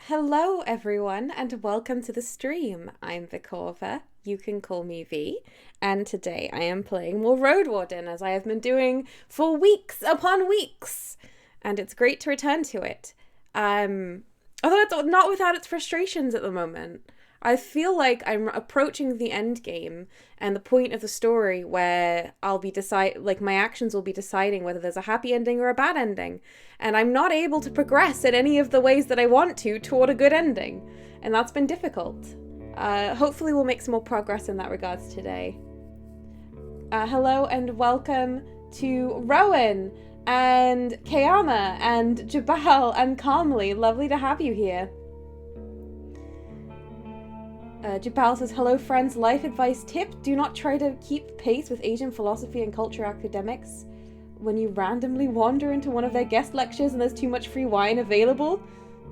Hello everyone and welcome to the stream. I'm Vikova, you can call me V, and today I am playing more Roadwarden as I have been doing for weeks upon weeks, and it's great to return to it. Although it's not without its frustrations at the moment. I feel like I'm approaching the end game and the point of the story where I'll be my actions will be deciding whether there's a happy ending or a bad ending. And I'm not able to progress in any of the ways that I want to toward a good ending. And that's been difficult. Hopefully we'll make some more progress in that regards today. Hello and welcome to Rowan and Kayama and Jabal and Kamli. Lovely to have you here. Jabal says, hello friends, life advice tip, do not try to keep pace with Asian philosophy and culture academics when you randomly wander into one of their guest lectures and there's too much free wine available.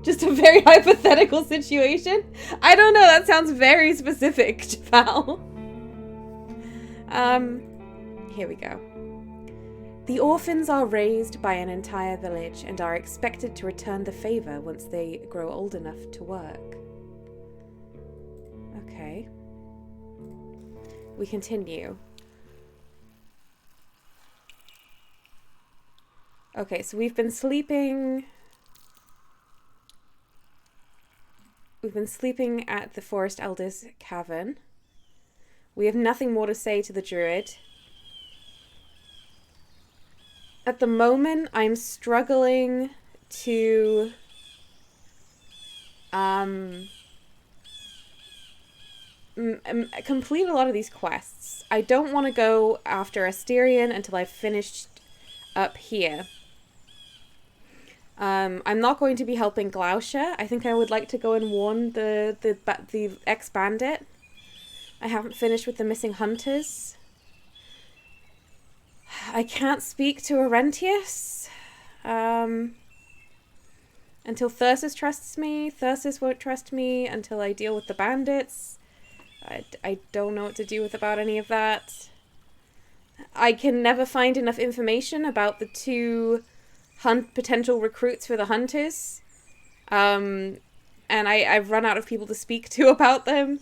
Just a very hypothetical situation. I don't know, that sounds very specific, Jabal. Here we go. The orphans are raised by an entire village and are expected to return the favor once they grow old enough to work. Okay. We continue. Okay, so we've been sleeping at the Forest Elder's cavern. We have nothing more to say to the druid. At the moment, I'm struggling to complete a lot of these quests. I don't want to go after Asterion until I've finished up here. I'm not going to be helping Glaucia. I think I would like to go and warn the ex-bandit. I haven't finished with the missing hunters. I can't speak to Arentius until Thyrsus trusts me. Thyrsus won't trust me until I deal with the bandits. I don't know what to do about any of that. I can never find enough information about the two potential recruits for the hunters. And I've run out of people to speak to about them.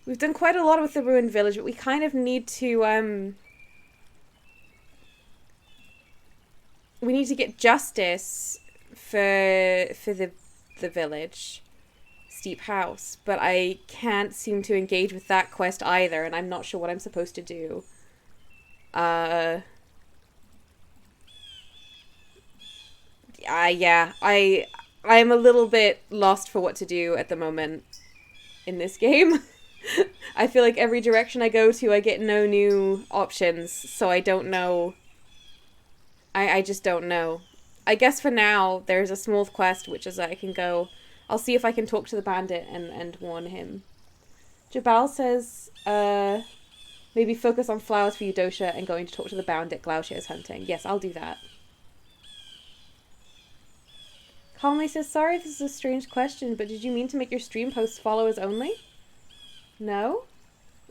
We've done quite a lot with the ruined village, but we kind of need to we need to get justice for the village. Steep House, but I can't seem to engage with that quest either, and I'm not sure what I'm supposed to do. Yeah, I'm a little bit lost for what to do at the moment in this game. I feel like every direction I go to, I get no new options, so I don't know. I just don't know. I guess for now, there's a small quest, which is that I can go... I'll see if I can talk to the bandit and warn him. Jabal says, maybe focus on flowers for Eudocia and going to talk to the bandit Glaucia is hunting. Yes, I'll do that. Calmly says, sorry if this is a strange question, but did you mean to make your stream posts followers only? No?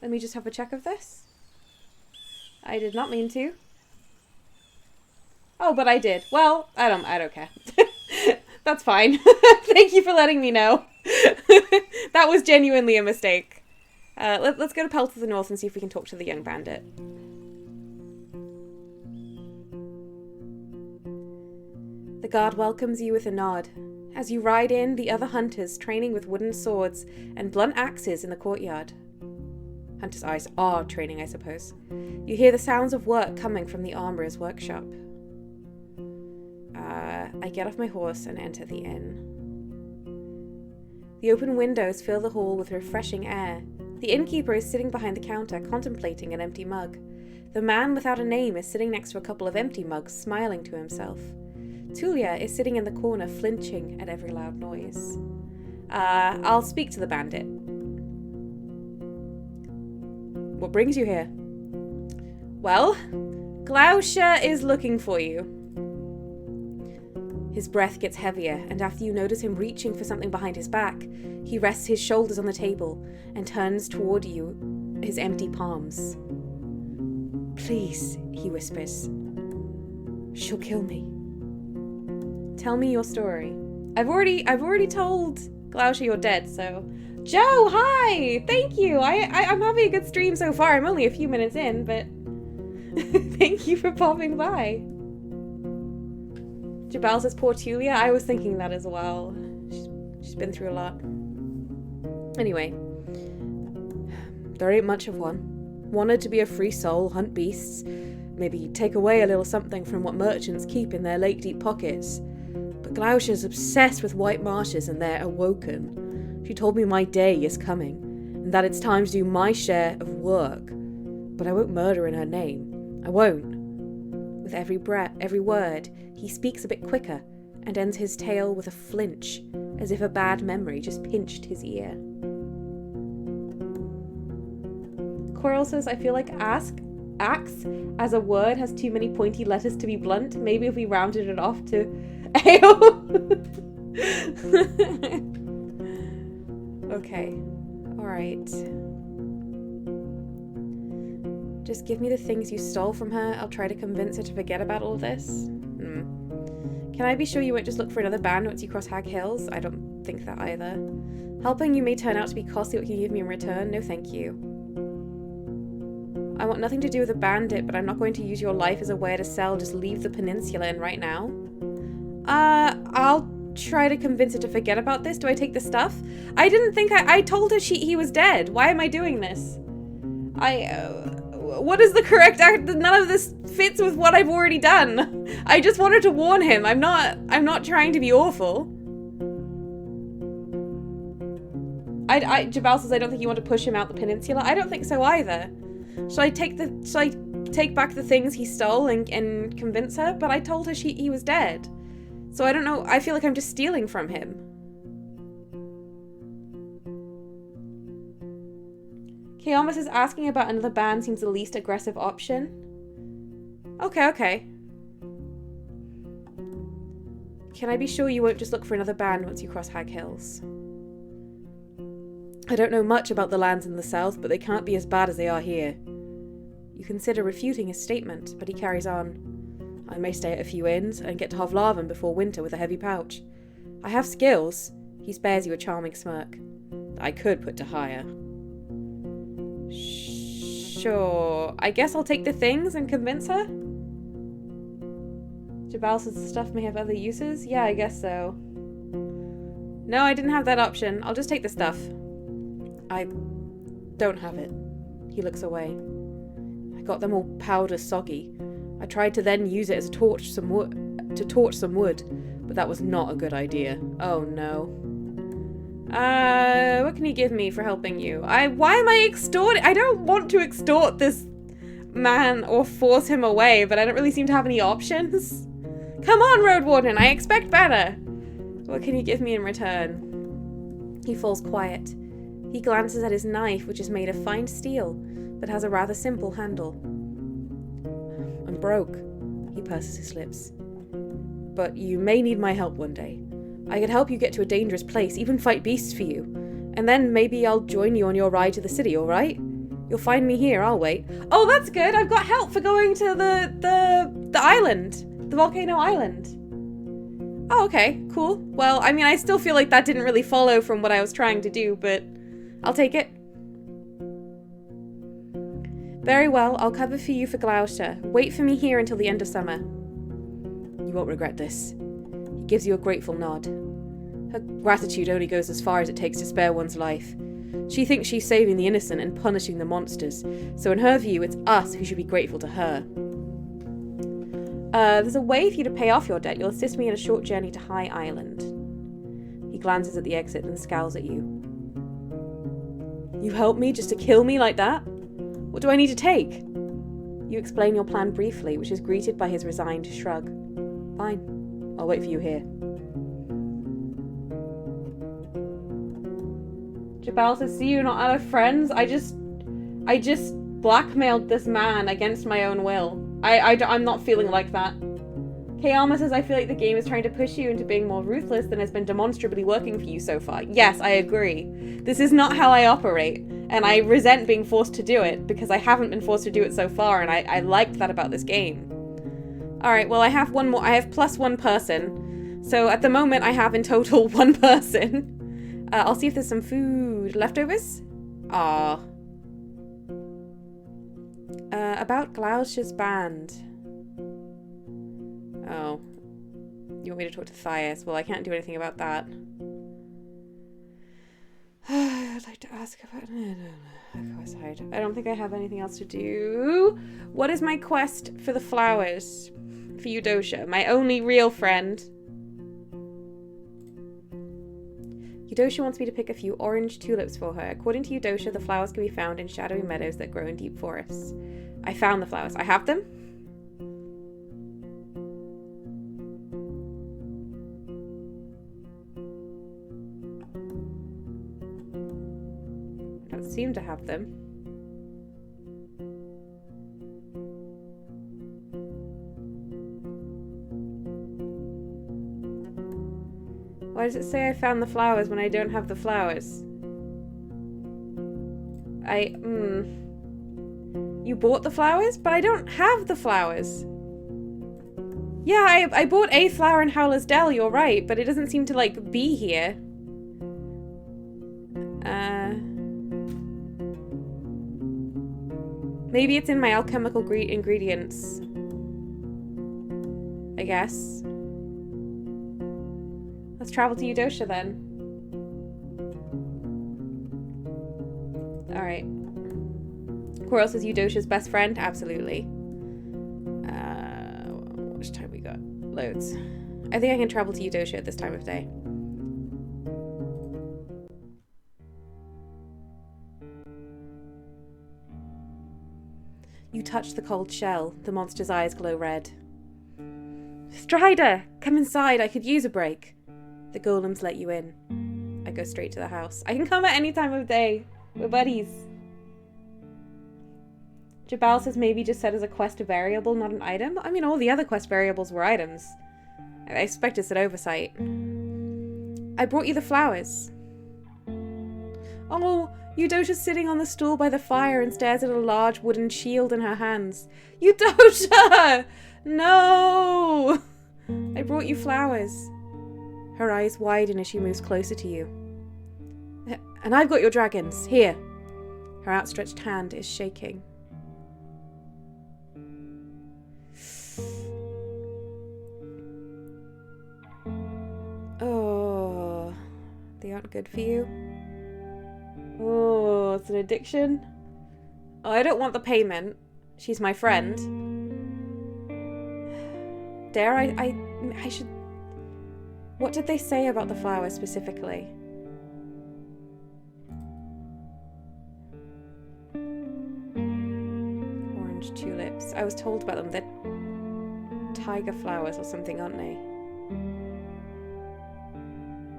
Let me just have a check of this. I did not mean to. Oh, but I did. Well, I don't care. That's fine. Thank you for letting me know. That was genuinely a mistake. Let's go to Pell to the north and see if we can talk to the young bandit. The guard welcomes you with a nod. As you ride in, the other hunters training with wooden swords and blunt axes in the courtyard. Hunters' eyes are training, I suppose. You hear the sounds of work coming from the armourer's workshop. I get off my horse and enter the inn. The open windows fill the hall with refreshing air. The innkeeper is sitting behind the counter, contemplating an empty mug. The man without a name is sitting next to a couple of empty mugs, smiling to himself. Tulia is sitting in the corner, flinching at every loud noise. I'll speak to the bandit. What brings you here? Well, Glaucia is looking for you. His breath gets heavier, and after you notice him reaching for something behind his back, he rests his shoulders on the table and turns toward you, his empty palms. Please, he whispers. She'll kill me. Tell me your story. I've already told Glaucia you're dead, so... Joe, hi! Thank you! I'm having a good stream so far. I'm only a few minutes in, but... Thank you for popping by. Jabal says, poor Tulia. I was thinking that as well. She's been through a lot. Anyway. There ain't much of one. Wanted to be a free soul, hunt beasts, maybe take away a little something from what merchants keep in their lake-deep pockets. But Glaucia's obsessed with white marshes and they're awoken. She told me my day is coming, and that it's time to do my share of work. But I won't murder in her name. I won't. With every breath, every word, he speaks a bit quicker and ends his tale with a flinch, as if a bad memory just pinched his ear. Coral says, I feel like axe as a word has too many pointy letters to be blunt. Maybe if we rounded it off to ale. Okay. Alright. Just give me the things you stole from her. I'll try to convince her to forget about all this. Can I be sure you won't just look for another band once you cross Hag Hills? I don't think that either. Helping you may turn out to be costly. What can you give me in return? No thank you. I want nothing to do with a bandit, but I'm not going to use your life as a way to sell. Just leave the peninsula in right now. I'll try to convince her to forget about this. Do I take the stuff? I didn't think I told her he was dead. Why am I doing this? What is the correct act? None of this fits with what I've already done. I just wanted to warn him. I'm not trying to be awful. Jabal says I don't think you want to push him out the peninsula. I don't think so either. Shall I take back the things he stole and convince her? But I told her he was dead. So I don't know. I feel like I'm just stealing from him. Kiyomas is asking about another band seems the least aggressive option. Okay. Can I be sure you won't just look for another band once you cross Hag Hills? I don't know much about the lands in the south, but they can't be as bad as they are here. You consider refuting his statement, but he carries on. I may stay at a few inns and get to Hovlaven before winter with a heavy pouch. I have skills. He spares you a charming smirk. I could put to hire. Sure. I guess I'll take the things and convince her? Jabal says the stuff may have other uses? Yeah, I guess so. No, I didn't have that option. I'll just take the stuff. I don't have it. He looks away. I got them all powder soggy. I tried to then use it as to torch some wood, but that was not a good idea. Oh no. What can you give me for helping you? Why am I extorting? I don't want to extort this man or force him away, but I don't really seem to have any options. Come on, Roadwarden, I expect better. What can you give me in return? He falls quiet. He glances at his knife, which is made of fine steel, but has a rather simple handle. I'm broke, he purses his lips. But you may need my help one day. I could help you get to a dangerous place, even fight beasts for you. And then maybe I'll join you on your ride to the city, alright? You'll find me here, I'll wait. Oh, that's good! I've got help for going to the island! The volcano island. Oh, okay, cool. Well, I mean, I still feel like that didn't really follow from what I was trying to do, but I'll take it. Very well, I'll cover for you for Glaucia. Wait for me here until the end of summer. You won't regret this. He gives you a grateful nod. Her gratitude only goes as far as it takes to spare one's life. She thinks she's saving the innocent and punishing the monsters, so in her view, it's us who should be grateful to her. There's a way for you to pay off your debt. You'll assist me in a short journey to High Island. He glances at the exit and scowls at you. You help me just to kill me like that? What do I need to take? You explain your plan briefly, which is greeted by his resigned shrug. Fine. I'll wait for you here. Jabal says, see, you're not out of friends. I just blackmailed this man against my own will. I'm not feeling like that. Kayama says, I feel like the game is trying to push you into being more ruthless than has been demonstrably working for you so far. Yes, I agree. This is not how I operate, and I resent being forced to do it, because I haven't been forced to do it so far, and I liked that about this game. Alright, well, I have one more. I have plus one person. So at the moment, I have in total one person. I'll see if there's some food. Leftovers? Ah. About Glaucia's band. Oh. You want me to talk to Thias? Well, I can't do anything about that. I'd like to ask about... No. I don't think I have anything else to do. What is my quest for the flowers? For Eudocia, my only real friend. Eudocia wants me to pick a few orange tulips for her. According to Eudocia, the flowers can be found in shadowy meadows that grow in deep forests. I found the flowers. I have them? I don't seem to have them. Why does it say I found the flowers when I don't have the flowers? You bought the flowers? But I don't have the flowers. Yeah, I bought a flower in Howler's Dell, you're right, but it doesn't seem to, like, be here. Maybe it's in my alchemical ingredients. I guess. Let's travel to Eudocia then. Alright. Quarles is Eudocia's best friend? Absolutely. Which time we got? Loads. I think I can travel to Eudocia at this time of day. You touch the cold shell. The monster's eyes glow red. Strider! Come inside, I could use a break. The golems let you in. I go straight to the house. I can come at any time of day. We're buddies. Jabal says maybe just set as a quest variable, not an item. I mean, all the other quest variables were items. I expect it's an oversight. I brought you the flowers. Oh, Eudocia's sitting on the stool by the fire and stares at a large wooden shield in her hands. Eudocia! No! I brought you flowers. Her eyes widen as she moves closer to you. And I've got your dragons. Here. Her outstretched hand is shaking. Oh, they aren't good for you. Oh, it's an addiction. Oh, I don't want the payment. She's my friend. Dare I should... What did they say about the flowers specifically? Orange tulips. I was told about them. They're tiger flowers or something, aren't they?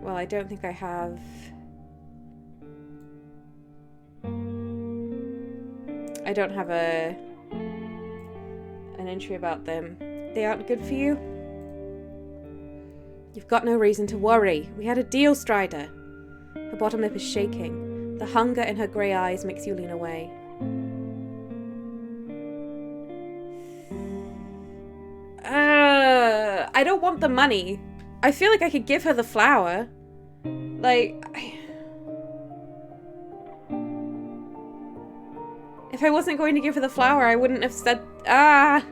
Well, I don't think I have... I don't have an entry about them. They aren't good for you? You've got no reason to worry. We had a deal, Strider. Her bottom lip is shaking. The hunger in her grey eyes makes you lean away. I don't want the money. I feel like I could give her the flower. Like... If I wasn't going to give her the flower, I wouldn't have said... Ah!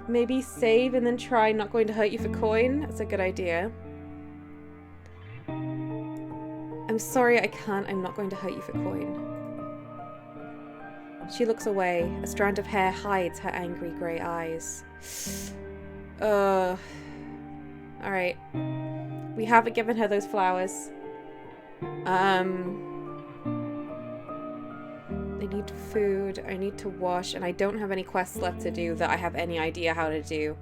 Maybe save and then try not going to hurt you for coin. That's a good idea. I'm sorry, I can't. I'm not going to hurt you for coin. She looks away. A strand of hair hides her angry grey eyes. Alright. We haven't given her those flowers. I need food, I need to wash, and I don't have any quests left to do that I have any idea how to do.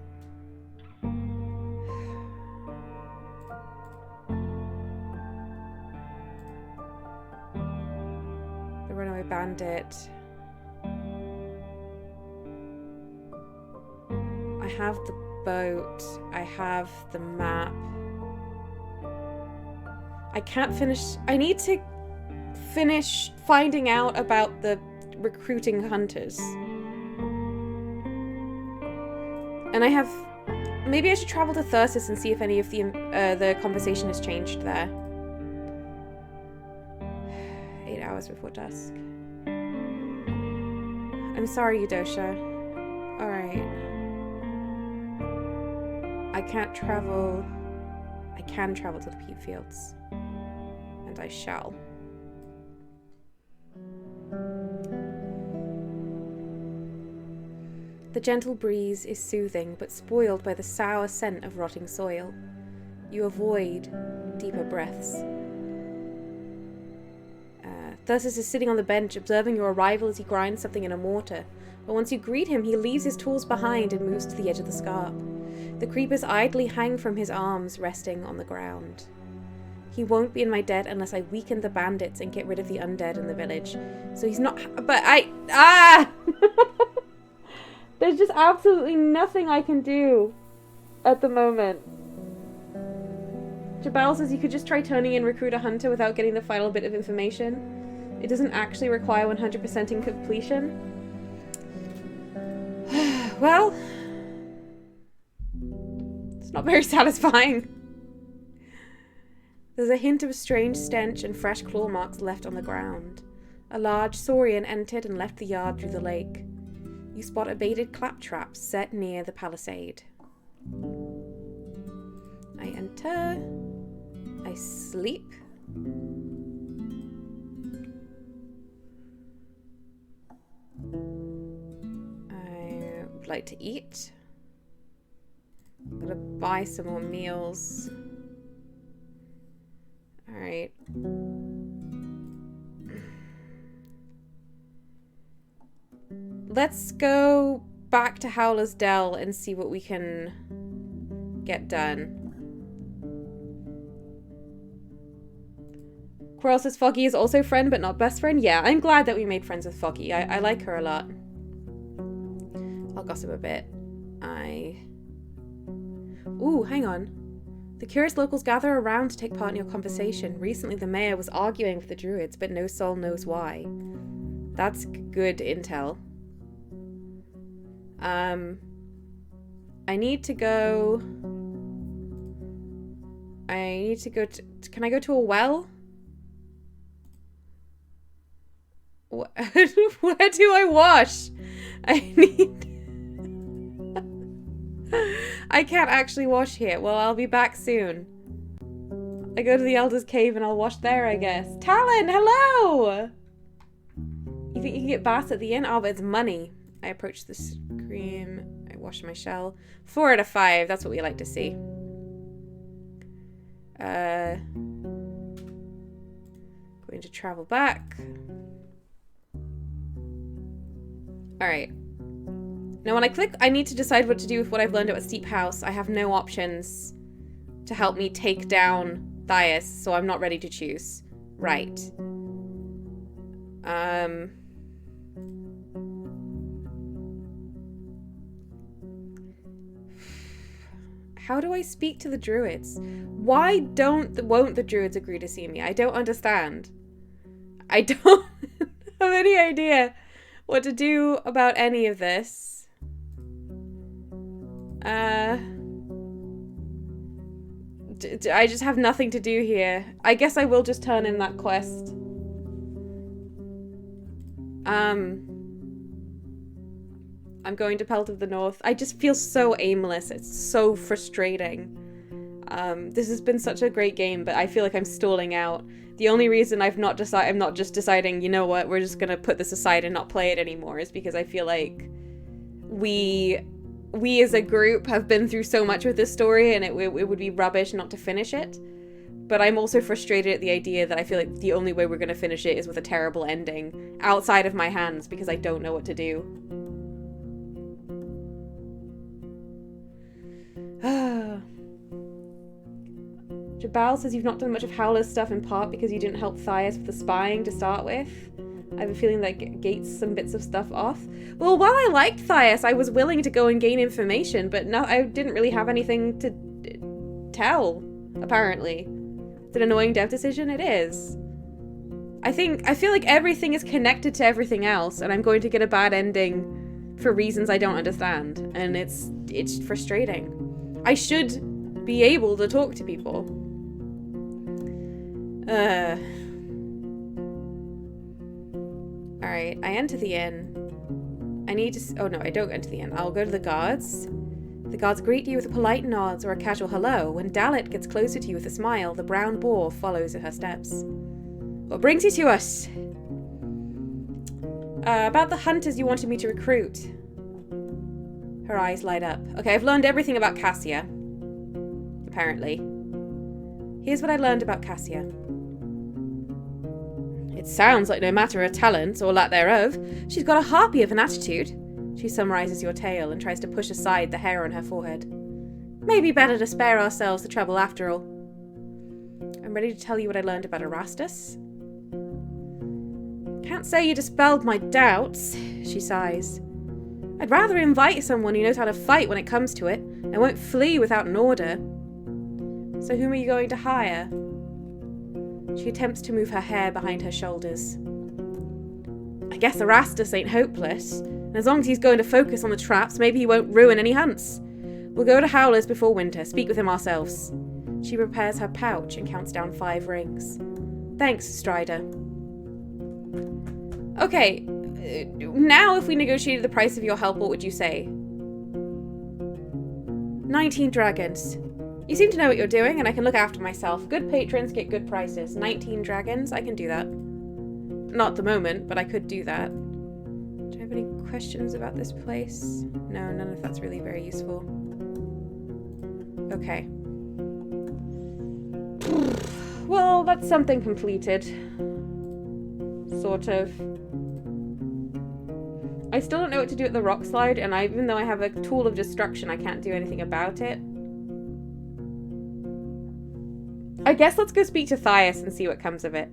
The runaway bandit. I have the boat. I have the map. I can't finish... I need to finish finding out about the recruiting hunters. And I have... Maybe I should travel to Thyrsus and see if any of the conversation has changed there. 8 hours before dusk. I'm sorry, Eudocia. Alright. I can't travel... I can travel to the peat fields. And I shall. The gentle breeze is soothing, but spoiled by the sour scent of rotting soil. You avoid deeper breaths. Thyrsus is sitting on the bench, observing your arrival as he grinds something in a mortar. But once you greet him, he leaves his tools behind and moves to the edge of the scarp. The creepers idly hang from his arms, resting on the ground. He won't be in my debt unless I weaken the bandits and get rid of the undead in the village. So he's not... But I... There's just absolutely nothing I can do at the moment. Jabal says you could just try turning in Recruit a Hunter without getting the final bit of information. It doesn't actually require 100% in completion. Well, it's not very satisfying. There's a hint of a strange stench and fresh claw marks left on the ground. A large saurian entered and left the yard through the lake. You spot a baited claptrap set near the palisade. I enter. I sleep. I would like to eat. I'm gonna buy some more meals. Alright. Let's go back to Howler's Dell and see what we can get done. Quirrell says Foggy is also friend but not best friend. Yeah, I'm glad that we made friends with Foggy. I like her a lot. I'll gossip a bit. Ooh, hang on. The curious locals gather around to take part in your conversation. Recently the mayor was arguing with the druids, but no soul knows why. That's good intel. I need to go to... Can I go to a well? Where do I wash? I need... I can't actually wash here. Well, I'll be back soon. I go to the Elder's Cave and I'll wash there, I guess. Talon, hello! You think you can get baths at the inn? Oh, but it's money. I approach the scream. I wash my shell. 4 out of 5. That's what we like to see. Going to travel back. Alright. Now when I click, I need to decide what to do with what I've learned at Steep House. I have no options to help me take down Thias, so I'm not ready to choose. Right. How do I speak to the druids? Why won't the druids agree to see me? I don't understand. I don't have any idea what to do about any of this. I just have nothing to do here. I guess I will just turn in that quest. I'm going to Pelt of the North. I just feel so aimless. It's so frustrating. This has been such a great game, but I feel like I'm stalling out. The only reason I'm not just deciding, you know what, we're just gonna put this aside and not play it anymore is because I feel like we as a group have been through so much with this story and it would be rubbish not to finish it. But I'm also frustrated at the idea that I feel like the only way we're gonna finish it is with a terrible ending outside of my hands because I don't know what to do. Jabal says you've not done much of Howler's stuff in part because you didn't help Thias with the spying to start with. I have a feeling that gates some bits of stuff off. Well, while I liked Thias, I was willing to go and gain information, but no, I didn't really have anything to tell, apparently. It's an annoying dev decision? It is. I feel like everything is connected to everything else, and I'm going to get a bad ending for reasons I don't understand, and it's frustrating. I should be able to talk to people. Alright, I enter the inn. I need to... Oh no, I don't enter the inn. I'll go to the guards. The guards greet you with a polite nod or a casual hello. When Dalit gets closer to you with a smile, the brown boar follows in her steps. What brings you to us? About the hunters you wanted me to recruit. Her eyes light up. Okay, I've learned everything about Cassia. Apparently. Here's what I learned about Cassia. It sounds like no matter her talents, or lack thereof, she's got a harpy of an attitude. She summarizes your tale and tries to push aside the hair on her forehead. Maybe better to spare ourselves the trouble after all. I'm ready to tell you what I learned about Erastus. Can't say you dispelled my doubts, she sighs. I'd rather invite someone who knows how to fight when it comes to it, and won't flee without an order. So whom are you going to hire? She attempts to move her hair behind her shoulders. I guess Erastus ain't hopeless, and as long as he's going to focus on the traps, maybe he won't ruin any hunts. We'll go to Howler's before winter, speak with him ourselves. She prepares her pouch and counts down 5 rings. Thanks, Strider. Okay, now if we negotiated the price of your help, what would you say? 19 dragons. You seem to know what you're doing, and I can look after myself. Good patrons get good prices. 19 dragons, I can do that. Not at the moment, but I could do that. Do I have any questions about this place? No, none of that's really very useful. Okay. Well, that's something completed. Sort of. I still don't know what to do at the rock slide, and even though I have a tool of destruction, I can't do anything about it. I guess let's go speak to Thias and see what comes of it.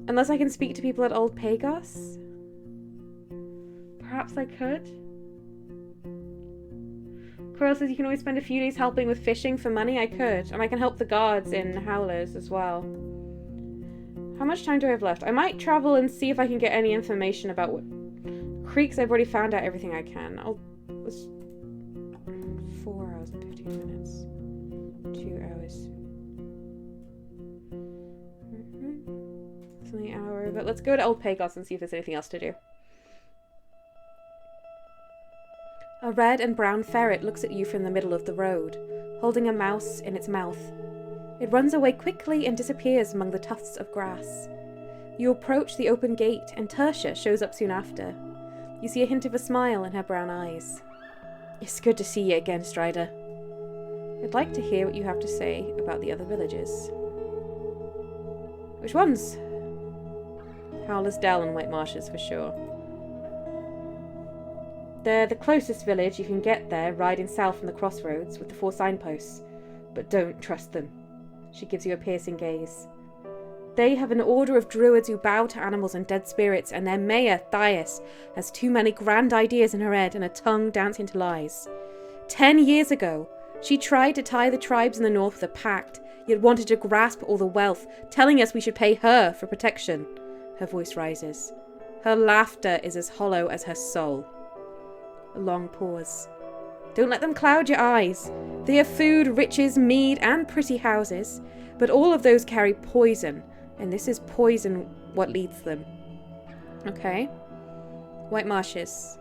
Unless I can speak to people at Old Pagos? Perhaps I could? Coral says you can always spend a few days helping with fishing for money. I could. And I can help the guards in Howler's as well. How much time do I have left? I might travel and see if I can get any information about what... Creeks, I've already found out everything I can. 4 hours and 15 minutes. 2 hours. It's only an hour, but let's go to Old Pagos and see if there's anything else to do. A red and brown ferret looks at you from the middle of the road, holding a mouse in its mouth. It runs away quickly and disappears among the tufts of grass. You approach the open gate, and Tertia shows up soon after. You see a hint of a smile in her brown eyes. It's good to see you again, Strider. I'd like to hear what you have to say about the other villages. Which ones? Howler's Dell and White Marshes for sure. They're the closest village. You can get there riding south from the crossroads with the 4 signposts. But don't trust them. She gives you a piercing gaze. They have an order of druids who bow to animals and dead spirits, and their mayor, Thias, has too many grand ideas in her head and a tongue dancing to lies. 10 years ago, she tried to tie the tribes in the north with a pact, yet wanted to grasp all the wealth, telling us we should pay her for protection. Her voice rises. Her laughter is as hollow as her soul. A long pause. Don't let them cloud your eyes. They have food, riches, mead, and pretty houses, but all of those carry poison, and this is poison what leads them. Okay. White Marshes.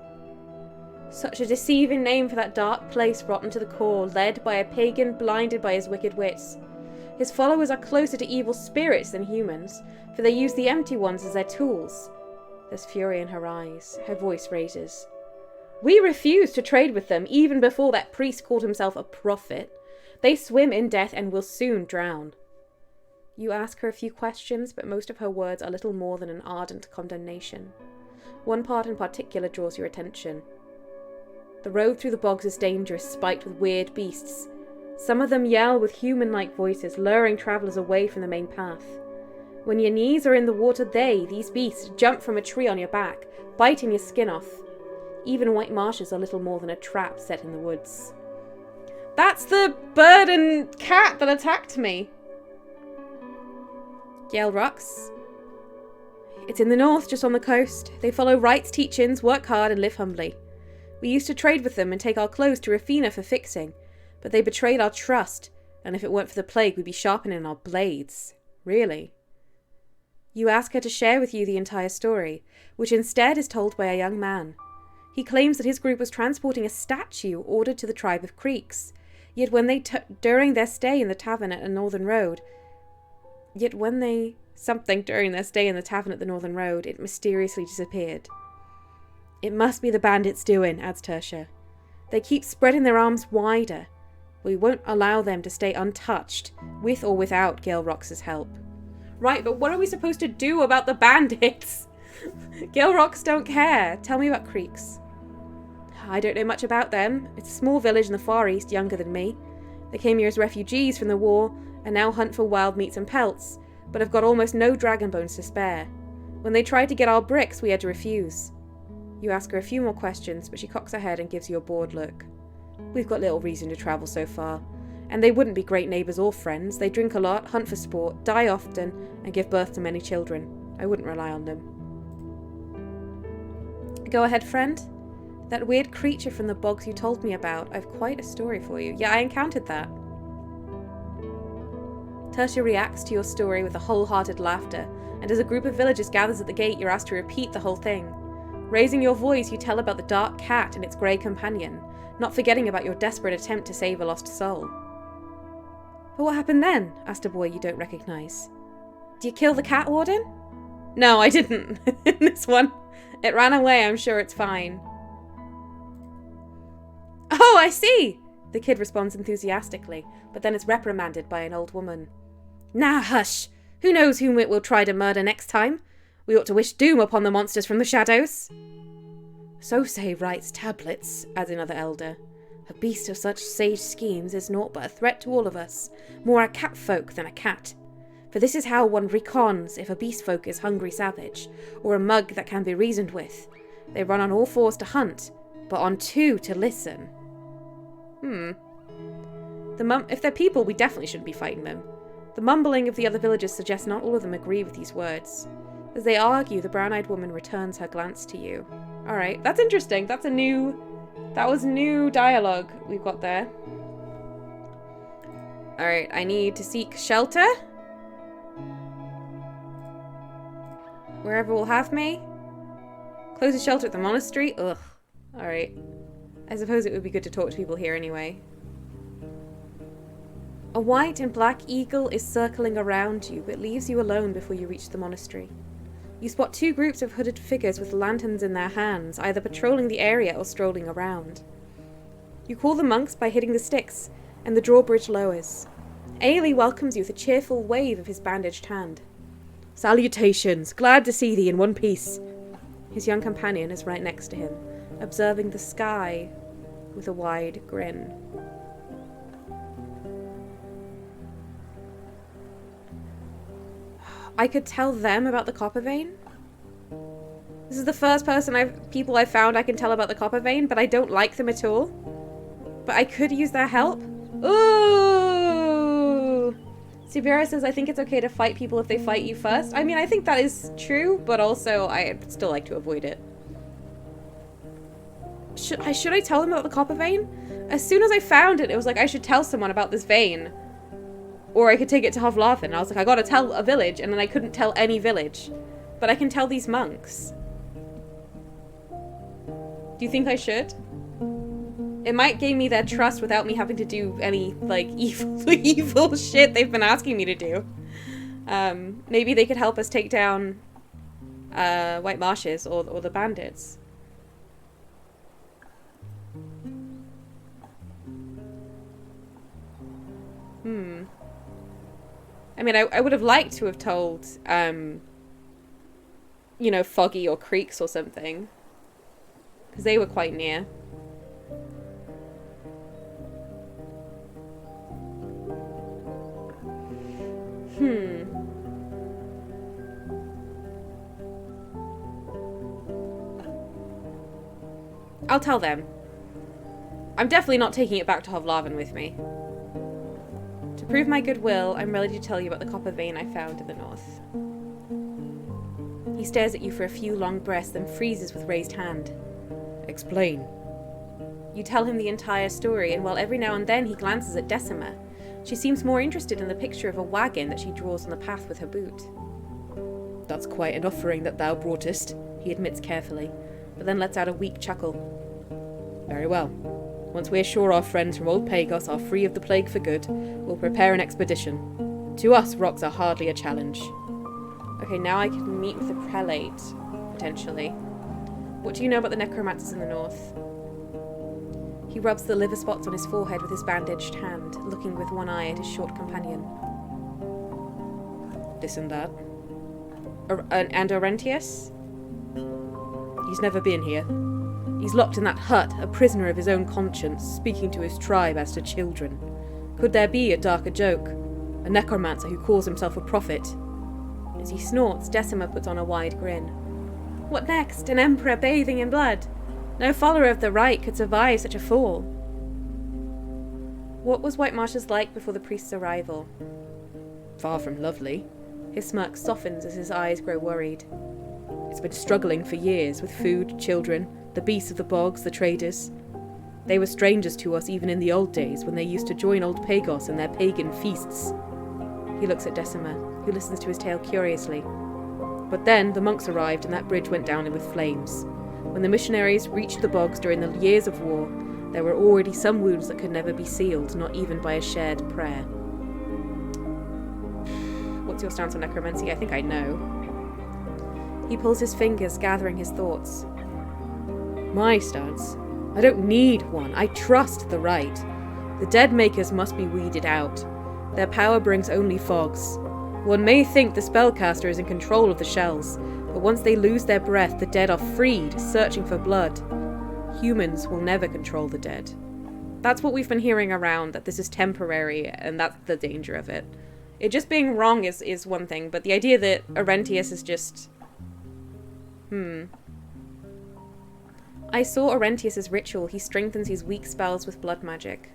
Such a deceiving name for that dark place rotten to the core, led by a pagan blinded by his wicked wits. His followers are closer to evil spirits than humans, for they use the empty ones as their tools. There's fury in her eyes. Her voice raises. We refuse to trade with them, even before that priest called himself a prophet. They swim in death and will soon drown. You ask her a few questions, but most of her words are little more than an ardent condemnation. One part in particular draws your attention. The road through the bogs is dangerous, spiked with weird beasts. Some of them yell with human-like voices, luring travellers away from the main path. When your knees are in the water, these beasts, jump from a tree on your back, biting your skin off. Even White Marshes are little more than a trap set in the woods. That's the bird and cat that attacked me. Gale Rocks. It's in the north, just on the coast. They follow Wright's teachings, work hard, and live humbly. We used to trade with them and take our clothes to Rafina for fixing, but they betrayed our trust, and if it weren't for the plague, we'd be sharpening our blades. Really. You ask her to share with you the entire story, which instead is told by a young man. He claims that his group was transporting a statue ordered to the tribe of Creeks, yet during their stay in the tavern at the Northern Road, it mysteriously disappeared. It must be the bandits' doing, adds Tertia. They keep spreading their arms wider. We won't allow them to stay untouched, with or without Gale Rox's help. Right, but what are we supposed to do about the bandits? Gale Rocks don't care. Tell me about Creeks. I don't know much about them. It's a small village in the Far East, younger than me. They came here as refugees from the war, and now hunt for wild meats and pelts, but have got almost no dragon bones to spare. When they tried to get our bricks, we had to refuse. You ask her a few more questions, but she cocks her head and gives you a bored look. We've got little reason to travel so far, and they wouldn't be great neighbours or friends. They drink a lot, hunt for sport, die often, and give birth to many children. I wouldn't rely on them. Go ahead, friend. That weird creature from the bogs you told me about, I've quite a story for you. Yeah, I encountered that. Tertia reacts to your story with a wholehearted laughter, and as a group of villagers gathers at the gate, you're asked to repeat the whole thing. Raising your voice, you tell about the dark cat and its grey companion, not forgetting about your desperate attempt to save a lost soul. But what happened then? Asked a boy you don't recognise. Do you kill the cat warden? No, I didn't. In this one. It ran away, I'm sure it's fine. Oh, I see! The kid responds enthusiastically, but then is reprimanded by an old woman. Nah, hush! Who knows whom it will try to murder next time? We ought to wish doom upon the monsters from the shadows. So say writes tablets, adds another elder. A beast of such sage schemes is naught but a threat to all of us, more a cat folk than a cat. For this is how one recons if a beast folk is hungry savage, or a mug that can be reasoned with. They run on all fours to hunt, but on two to listen. If they're people, we definitely shouldn't be fighting them. The mumbling of the other villagers suggests not all of them agree with these words. As they argue, the brown-eyed woman returns her glance to you. Alright, that's interesting. That was new dialogue we've got there. Alright, I need to seek shelter. Wherever will have me. Closest shelter at the monastery. Ugh. Alright. I suppose it would be good to talk to people here anyway. A white and black eagle is circling around you, but leaves you alone before you reach the monastery. You spot two groups of hooded figures with lanterns in their hands, either patrolling the area or strolling around. You call the monks by hitting the sticks, and the drawbridge lowers. Ailey welcomes you with a cheerful wave of his bandaged hand. Salutations! Glad to see thee in one piece. His young companion is right next to him, observing the sky with a wide grin. I could tell them about the copper vein. This is the first people I've found I can tell about the copper vein, but I don't like them at all. But I could use their help. Ooh! Sibera says, I think it's okay to fight people if they fight you first. I mean, I think that is true, but also I'd still like to avoid it. Should I tell them about the copper vein? As soon as I found it, it was like I should tell someone about this vein. Or I could take it to Hovlavin. I was like, I gotta tell a village, and then I couldn't tell any village. But I can tell these monks. Do you think I should? It might gain me their trust without me having to do any, like, evil shit they've been asking me to do. Maybe they could help us take down White Marshes or the bandits. I mean, I would have liked to have told, you know, Foggy or Creeks or something. Because they were quite near. I'll tell them. I'm definitely not taking it back to Hovlavin with me. To prove my goodwill, I'm ready to tell you about the copper vein I found in the north. He stares at you for a few long breaths, then freezes with raised hand. Explain. You tell him the entire story, and while every now and then he glances at Decima, she seems more interested in the picture of a wagon that she draws on the path with her boot. That's quite an offering that thou broughtest, he admits carefully, but then lets out a weak chuckle. Very well. Once we're sure our friends from Old Pagos are free of the plague for good, we'll prepare an expedition. To us, rocks are hardly a challenge. Okay, now I can meet with the prelate, potentially. What do you know about the necromancers in the north? He rubs the liver spots on his forehead with his bandaged hand, looking with one eye at his short companion. This and that. And Orentius? He's never been here. He's locked in that hut, a prisoner of his own conscience, speaking to his tribe as to children. Could there be a darker joke? A necromancer who calls himself a prophet? As he snorts, Decima puts on a wide grin. What next? An emperor bathing in blood? No follower of the right could survive such a fall. What was White Marshes like before the priest's arrival? Far from lovely. His smirk softens as his eyes grow worried. It's been struggling for years with food, children, the beasts of the bogs, the traders. They were strangers to us even in the old days when they used to join old Pagos in their pagan feasts. He looks at Decima, who listens to his tale curiously. But then the monks arrived and that bridge went down with flames. When the missionaries reached the bogs during the years of war, there were already some wounds that could never be sealed, not even by a shared prayer. What's your stance on necromancy? I think I know. He pulls his fingers, gathering his thoughts. My stance? I don't need one. I trust the right. The dead makers must be weeded out. Their power brings only fogs. One may think the spellcaster is in control of the shells, but once they lose their breath, the dead are freed, searching for blood. Humans will never control the dead. That's what we've been hearing around, that this is temporary, and that's the danger of it. It just being wrong is one thing, but the idea that Aurentius is just... I saw Aurentius's ritual. He strengthens his weak spells with blood magic.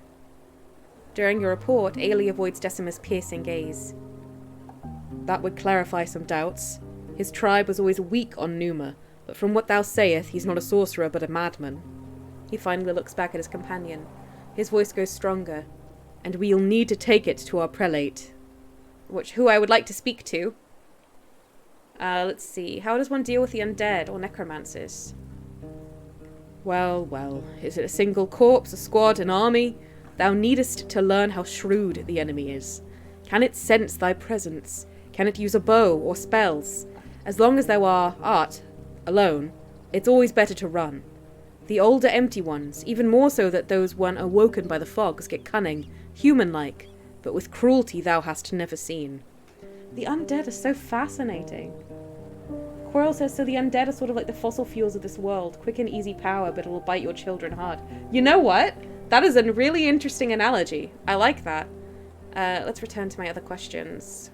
During your report, Ailey avoids Decima's piercing gaze. That would clarify some doubts. His tribe was always weak on Numa, but from what thou sayest, he's not a sorcerer but a madman. He finally looks back at his companion. His voice goes stronger. And we'll need to take it to our prelate. Who I would like to speak to. Let's see. How does one deal with the undead or necromancers? Well, is it a single corpse, a squad, an army? Thou needest to learn how shrewd the enemy is. Can it sense thy presence? Can it use a bow or spells? As long as thou art alone, it's always better to run. The older empty ones, even more so that those one awoken by the fogs, get cunning, human-like, but with cruelty thou hast never seen. The undead are so fascinating. Quirrell says, so the undead are sort of like the fossil fuels of this world. Quick and easy power, but it will bite your children hard. You know what? That is a really interesting analogy. I like that. Let's return to my other questions.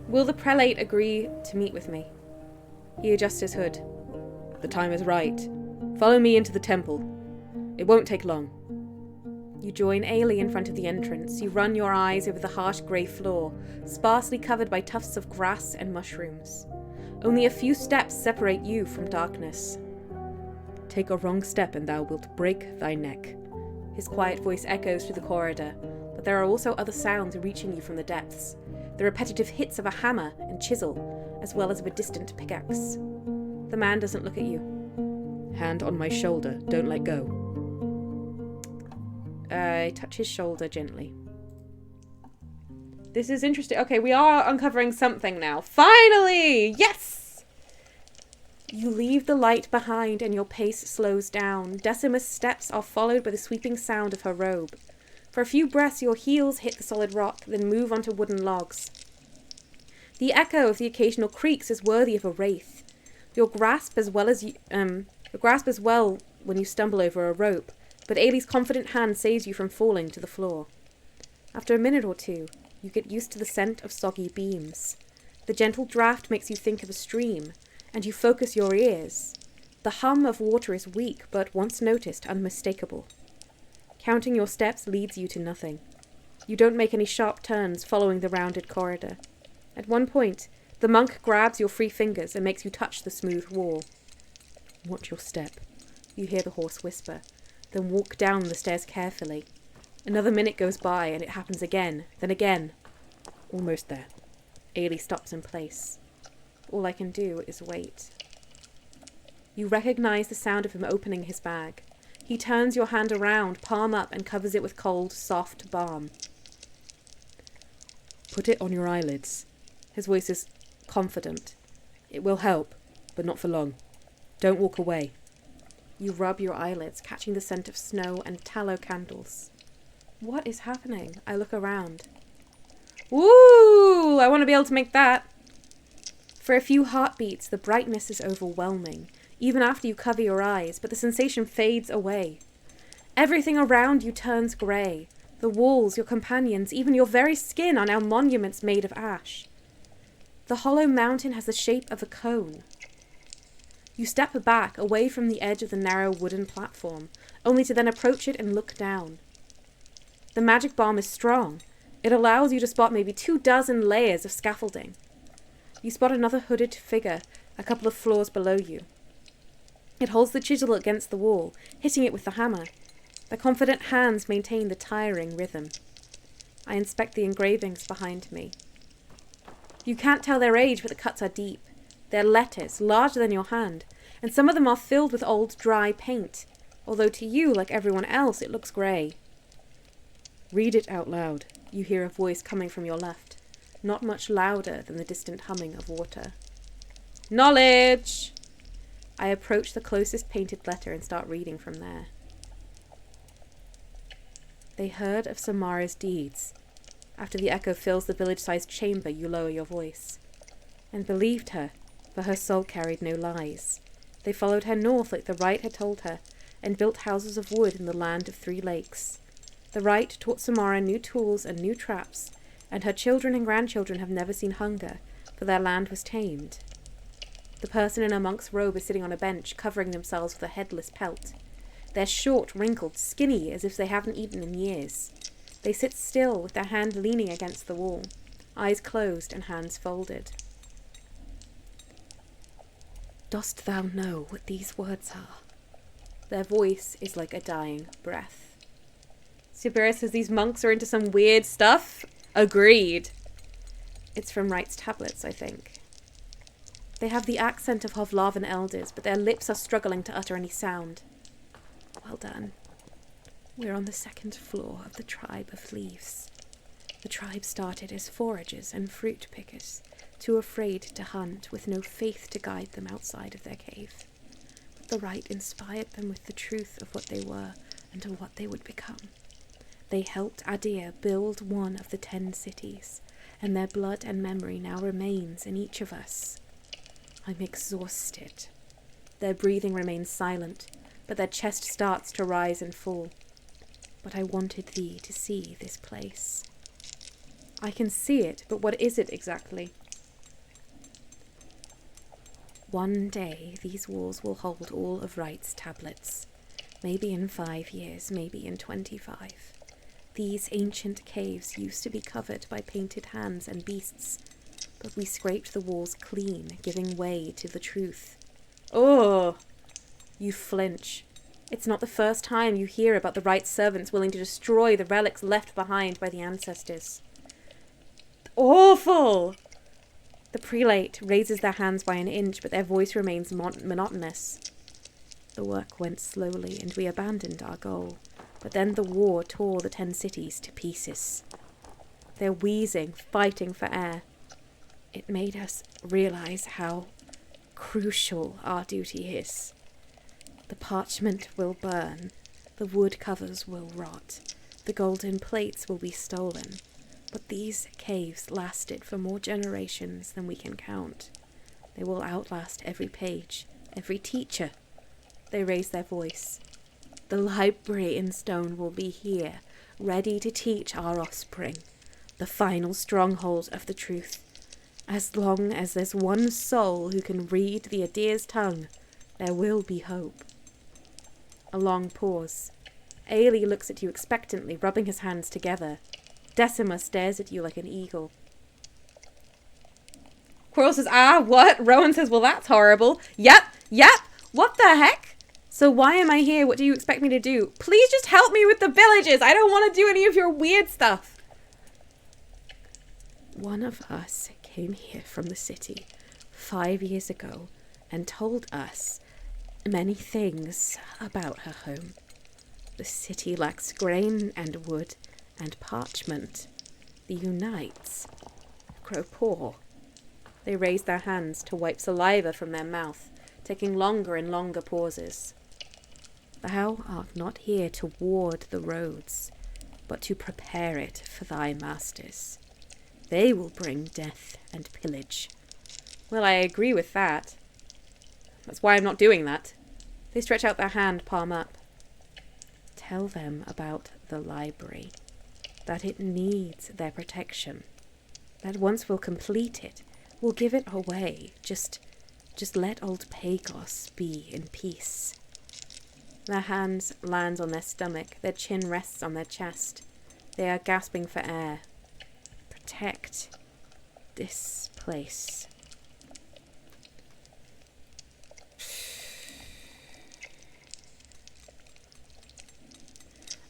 Will the prelate agree to meet with me? He adjusts his hood. The time is right. Follow me into the temple. It won't take long. You join Ailey in front of the entrance. You run your eyes over the harsh grey floor, sparsely covered by tufts of grass and mushrooms. Only a few steps separate you from darkness. Take a wrong step and thou wilt break thy neck. His quiet voice echoes through the corridor, but there are also other sounds reaching you from the depths. The repetitive hits of a hammer and chisel, as well as of a distant pickaxe. The man doesn't look at you. Hand on my shoulder, don't let go. I touch his shoulder gently. This is interesting. Okay, we are uncovering something now. Finally! Yes! You leave the light behind and your pace slows down. Decima's steps are followed by the sweeping sound of her robe. For a few breaths, your heels hit the solid rock, then move onto wooden logs. The echo of the occasional creaks is worthy of a wraith. Your grasp as well when you stumble over a rope, but Ailey's confident hand saves you from falling to the floor. After a minute or two, you get used to the scent of soggy beams. The gentle draft makes you think of a stream, and you focus your ears. The hum of water is weak, but once noticed, unmistakable. Counting your steps leads you to nothing. You don't make any sharp turns following the rounded corridor. At one point, the monk grabs your free fingers and makes you touch the smooth wall. Watch your step, you hear the horse whisper, then walk down the stairs carefully. Another minute goes by and it happens again, then again. Almost there. Ailey stops in place. All I can do is wait. You recognize the sound of him opening his bag. He turns your hand around, palm up, and covers it with cold, soft balm. Put it on your eyelids. His voice is confident. It will help, but not for long. Don't walk away. You rub your eyelids, catching the scent of snow and tallow candles. What is happening? I look around. Woo! I want to be able to make that. For a few heartbeats, the brightness is overwhelming, even after you cover your eyes, but the sensation fades away. Everything around you turns grey. The walls, your companions, even your very skin are now monuments made of ash. The hollow mountain has the shape of a cone. You step back, away from the edge of the narrow wooden platform, only to then approach it and look down. The magic bomb is strong. It allows you to spot maybe 24 layers of scaffolding. You spot another hooded figure a couple of floors below you. It holds the chisel against the wall, hitting it with the hammer. The confident hands maintain the tiring rhythm. I inspect the engravings behind me. You can't tell their age, but the cuts are deep. They're letters, larger than your hand, and some of them are filled with old dry paint, although to you, like everyone else, it looks grey. Read it out loud. You hear a voice coming from your left, not much louder than the distant humming of water. Knowledge! I approach the closest painted letter and start reading from there. They heard of Samara's deeds. After the echo fills the village-sized chamber, you lower your voice. And believed her, for her soul carried no lies. They followed her north like the Rite had told her, and built houses of wood in the land of 3 lakes. The Rite taught Samara new tools and new traps, and her children and grandchildren have never seen hunger, for their land was tamed. The person in a monk's robe is sitting on a bench, covering themselves with a headless pelt. They're short, wrinkled, skinny, as if they haven't eaten in years. They sit still, with their hand leaning against the wall, eyes closed and hands folded. Dost thou know what these words are? Their voice is like a dying breath. Subira says these monks are into some weird stuff. Agreed. It's from Wright's tablets, I think. They have the accent of Hovlavan elders, but their lips are struggling to utter any sound. Well done. We're on the 2nd floor of the tribe of Leaves. The tribe started as foragers and fruit pickers, too afraid to hunt, with no faith to guide them outside of their cave. But the Rite inspired them with the truth of what they were and of what they would become. They helped Adir build one of the 10 cities, and their blood and memory now remains in each of us. I'm exhausted. Their breathing remains silent, but their chest starts to rise and fall. But I wanted thee to see this place. I can see it, but what is it exactly? One day these walls will hold all of Wright's tablets. Maybe in 5 years, maybe in 25. These ancient caves used to be covered by painted hands and beasts, but we scraped the walls clean, giving way to the truth. Oh! You flinch. It's not the first time you hear about the Rite servants willing to destroy the relics left behind by the ancestors. Awful! The prelate raises their hands by an inch, but their voice remains monotonous. The work went slowly, and we abandoned our goal. But then the war tore the 10 cities to pieces. They're wheezing, fighting for air. It made us realize how crucial our duty is. The parchment will burn, the wood covers will rot, the golden plates will be stolen, but these caves lasted for more generations than we can count. They will outlast every page, every teacher. They raise their voice. The library in stone will be here, ready to teach our offspring, the final stronghold of the truth. As long as there's one soul who can read the Adir's tongue, there will be hope. A long pause. Ailey looks at you expectantly, rubbing his hands together. Decima stares at you like an eagle. Quirrell says, what? Rowan says, well, that's horrible. Yep. What the heck? So why am I here? What do you expect me to do? Please just help me with the villages. I don't want to do any of your weird stuff. One of us came here from the city 5 years ago and told us many things about her home. The city lacks grain and wood and parchment. The Unites grow poor. They raise their hands to wipe saliva from their mouth, taking longer and longer pauses. Thou art not here to ward the roads, but to prepare it for thy masters. They will bring death and pillage. Well, I agree with that. That's why I'm not doing that. They stretch out their hand, palm up. Tell them about the library, that it needs their protection, that once we'll complete it, We'll give it away. Just let old Pagos be in peace. Their hands land on their stomach. Their chin rests on their chest. They are gasping for air. Protect this place.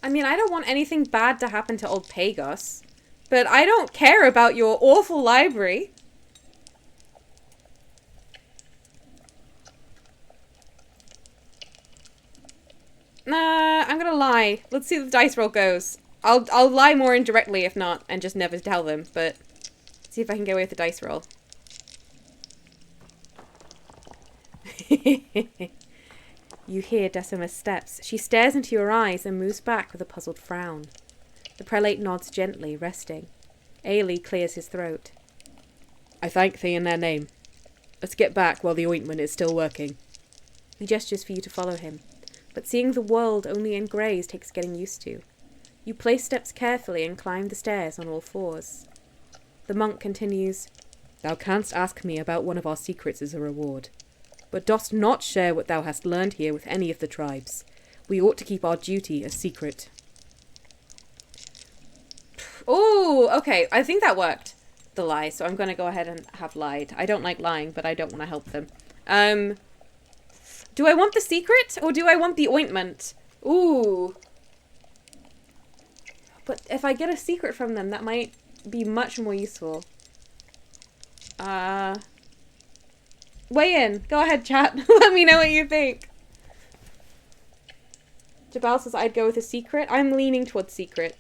I mean, I don't want anything bad to happen to old Pagos, but I don't care about your awful library. Nah, I'm gonna lie. Let's see if the dice roll goes. I'll lie more indirectly if not, and just never tell them, but see if I can get away with the dice roll. You hear Decima's steps. She stares into your eyes and moves back with a puzzled frown. The prelate nods gently, resting. Ailey clears his throat. I thank thee in their name. Let's get back while the ointment is still working. He gestures for you to follow him, but seeing the world only in greys takes getting used to. You place steps carefully and climb the stairs on all fours. The monk continues, Thou canst ask me about one of our secrets as a reward, but dost not share what thou hast learned here with any of the tribes. We ought to keep our duty a secret. Oh, okay. I think that worked. The lie. So I'm going to go ahead and have lied. I don't like lying, but I don't want to help them. Do I want the secret or do I want the ointment? Ooh. But if I get a secret from them, that might be much more useful. Weigh in. Go ahead, chat. Let me know what you think. Jabal says I'd go with a secret. I'm leaning towards secret.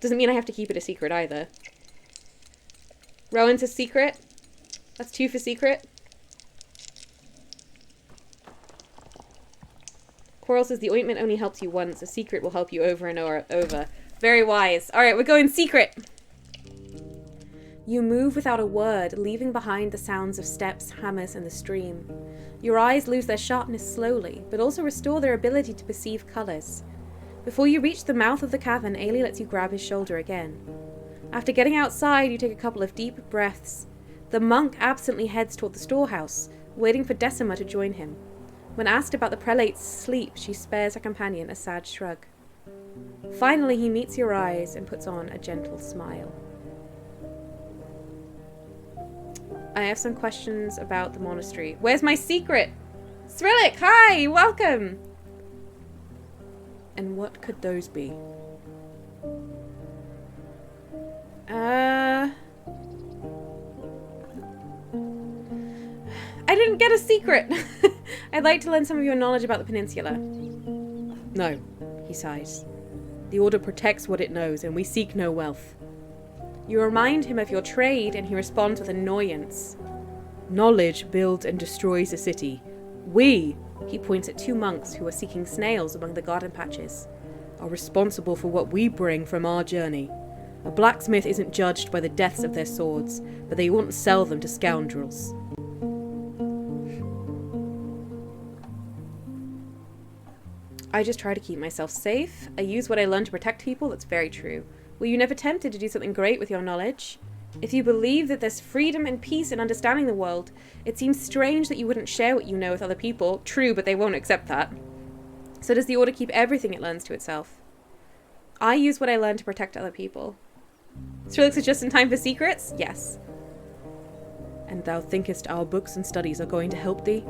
Doesn't mean I have to keep it a secret either. Rowan's a secret. That's 2 for secret. Coral says the ointment only helps you once. A secret will help you over and over. Very wise. Alright, we're going secret. You move without a word, leaving behind the sounds of steps, hammers, and the stream. Your eyes lose their sharpness slowly, but also restore their ability to perceive colours. Before you reach the mouth of the cavern, Ailey lets you grab his shoulder again. After getting outside, you take a couple of deep breaths. The monk absently heads toward the storehouse, waiting for Decima to join him. When asked about the prelate's sleep, she spares her companion a sad shrug. Finally, he meets your eyes and puts on a gentle smile. I have some questions about the monastery. Where's my secret? Cyrillic, hi! Welcome! And what could those be? I didn't get a secret! I'd like to learn some of your knowledge about the peninsula. No, he sighs. The Order protects what it knows, and we seek no wealth. You remind him of your trade, and he responds with annoyance. Knowledge builds and destroys a city. We, he points at 2 monks who are seeking snails among the garden patches, are responsible for what we bring from our journey. A blacksmith isn't judged by the deaths of their swords, but they wouldn't sell them to scoundrels. I just try to keep myself safe. I use what I learned to protect people. That's very true. Were you never tempted to do something great with your knowledge? If you believe that there's freedom and peace in understanding the world, it seems strange that you wouldn't share what you know with other people. True, but they won't accept that. So does the Order keep everything it learns to itself? I use what I learned to protect other people. Strelix is just in time for secrets? Yes. And thou thinkest our books and studies are going to help thee?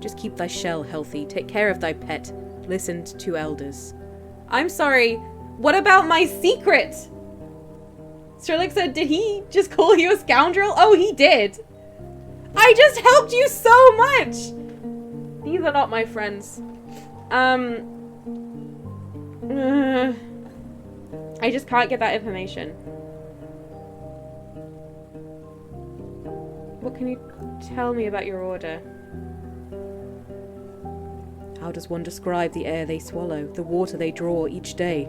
Just keep thy shell healthy, take care of thy pet, listen to elders. I'm sorry, what about my secret? Strelix said, did he just call you a scoundrel? Oh, he did. I just helped you so much. These are not my friends. I just can't get that information. What can you tell me about your order? How does one describe the air they swallow, the water they draw each day?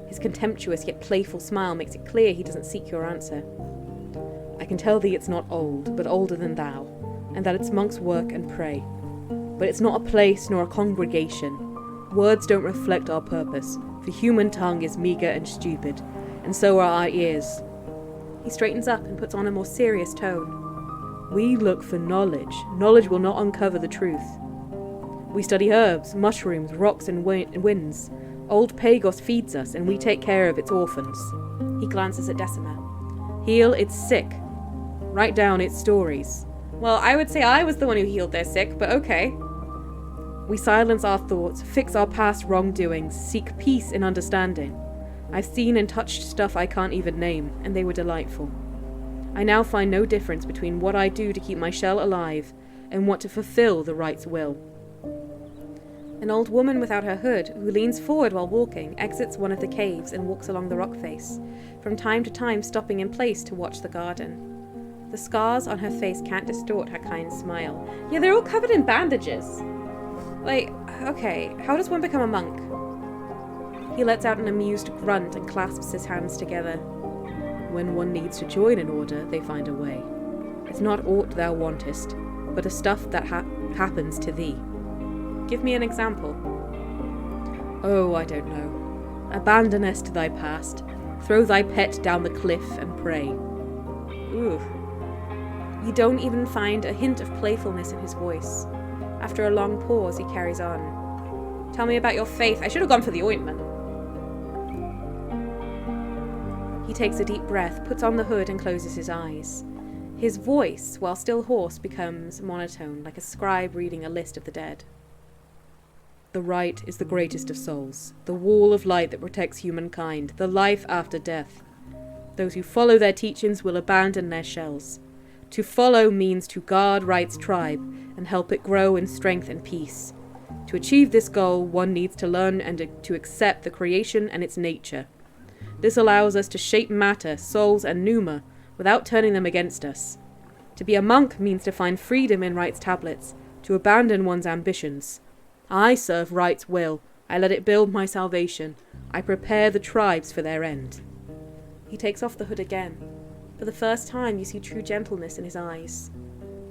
His contemptuous yet playful smile makes it clear he doesn't seek your answer. I can tell thee it's not old, but older than thou, and that its monks work and pray. But it's not a place nor a congregation. Words don't reflect our purpose. The human tongue is meagre and stupid, and so are our ears. He straightens up and puts on a more serious tone. We look for knowledge. Knowledge will not uncover the truth. We study herbs, mushrooms, rocks and winds. Old Pagos feeds us and we take care of its orphans. He glances at Decima. Heal its sick. Write down its stories. Well, I would say I was the one who healed their sick, but okay. We silence our thoughts, fix our past wrongdoings, seek peace in understanding. I've seen and touched stuff I can't even name, and they were delightful. I now find no difference between what I do to keep my shell alive and what to fulfill the right's will. An old woman without her hood, who leans forward while walking, exits one of the caves and walks along the rock face, from time to time stopping in place to watch the garden. The scars on her face can't distort her kind smile. Yeah, they're all covered in bandages. Like, okay, how does one become a monk? He lets out an amused grunt and clasps his hands together. When one needs to join an order, they find a way. It's not aught thou wantest, but a stuff that happens to thee. Give me an example. Oh, I don't know. Abandonest thy past. Throw thy pet down the cliff and pray. Ooh. You don't even find a hint of playfulness in his voice. After a long pause, he carries on. Tell me about your faith. I should have gone for the ointment. He takes a deep breath, puts on the hood and closes his eyes. His voice, while still hoarse, becomes monotone, like a scribe reading a list of the dead. The right is the greatest of souls, the wall of light that protects humankind, the life after death. Those who follow their teachings will abandon their shells. To follow means to guard right's tribe and help it grow in strength and peace. To achieve this goal, one needs to learn and to accept the creation and its nature. This allows us to shape matter, souls, and pneuma without turning them against us. To be a monk means to find freedom in right's tablets, to abandon one's ambitions. I serve right's will. I let it build my salvation. I prepare the tribes for their end. He takes off the hood again. For the first time, you see true gentleness in his eyes.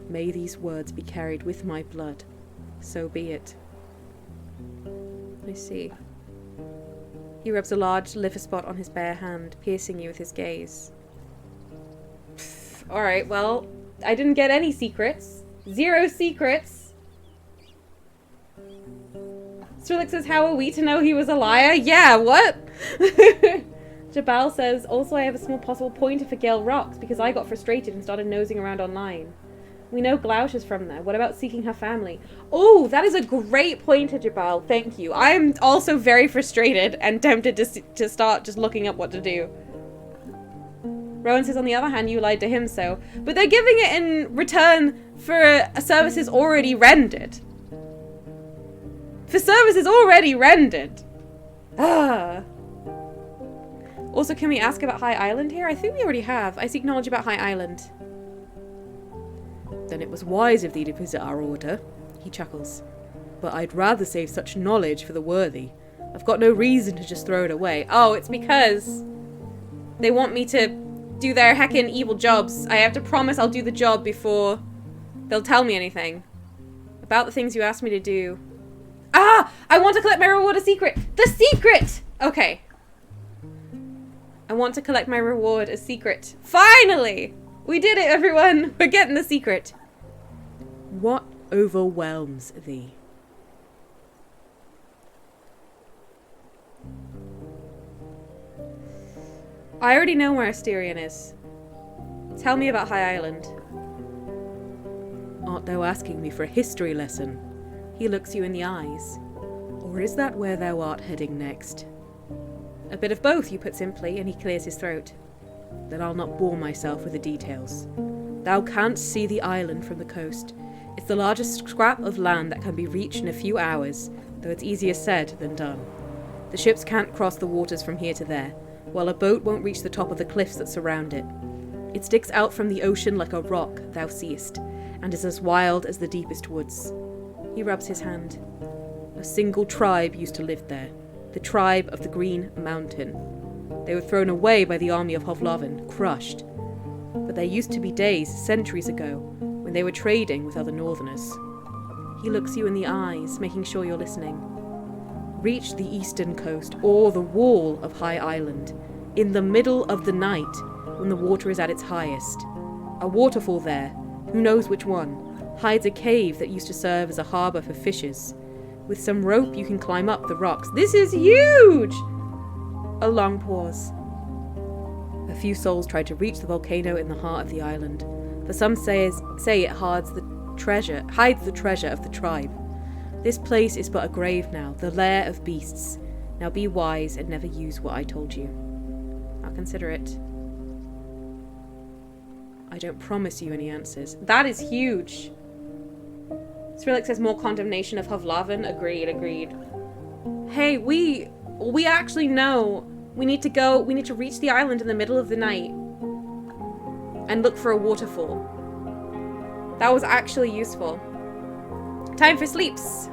May these words be carried with my blood. So be it. I see. He rubs a large liver spot on his bare hand, piercing you with his gaze. Alright, well, I didn't get any secrets. 0 secrets. Strelix says, how are we to know he was a liar? Yeah, what? Jabal says, also I have a small possible pointer for Gale Rocks because I got frustrated and started nosing around online. We know Glaucia's from there. What about seeking her family? Oh, that is a great pointer, Jabal. Thank you. I'm also very frustrated and tempted to start just looking up what to do. Rowan says, on the other hand, you lied to him, so. But they're giving it in return for services already rendered. For services already rendered. Ah. Also, can we ask about High Island here? I think we already have. I seek knowledge about High Island. Then it was wise of thee to visit our order, he chuckles. But I'd rather save such knowledge for the worthy. I've got no reason to just throw it away. Oh, it's because they want me to do their heckin' evil jobs. I have to promise I'll do the job before they'll tell me anything. About the things you asked me to do. Ah! I want to collect my reward, a secret! The secret! Okay. I want to collect my reward, a secret. Finally! We did it, everyone! We're getting the secret. What overwhelms thee? I already know where Asterion is. Tell me about High Island. Art thou asking me for a history lesson? He looks you in the eyes. Or is that where thou art heading next? A bit of both, you put simply, and he clears his throat. Then I'll not bore myself with the details. Thou canst see the island from the coast. It's the largest scrap of land that can be reached in a few hours, though it's easier said than done. The ships can't cross the waters from here to there, while a boat won't reach the top of the cliffs that surround it. It sticks out from the ocean like a rock, thou seest, and is as wild as the deepest woods. He rubs his hand. A single tribe used to live there, the tribe of the Green Mountain. They were thrown away by the army of Hovlavin, crushed. But there used to be days, centuries ago, when they were trading with other northerners. He looks you in the eyes, making sure you're listening. Reach the eastern coast, or the wall of High Island. In the middle of the night, when the water is at its highest. A waterfall there, who knows which one, hides a cave that used to serve as a harbour for fishes. With some rope you can climb up the rocks. This is huge! A long pause. A few souls tried to reach the volcano in the heart of the island, for some say it hides the treasure of the tribe. This place is but a grave now, the lair of beasts. Now be wise and never use what I told you. I'll consider it. I don't promise you any answers. That is huge. Skrillex says more condemnation of Hovlavin. Agreed. Hey, we actually know. We need to reach the island in the middle of the night and look for a waterfall. That was actually useful. Time for sleeps.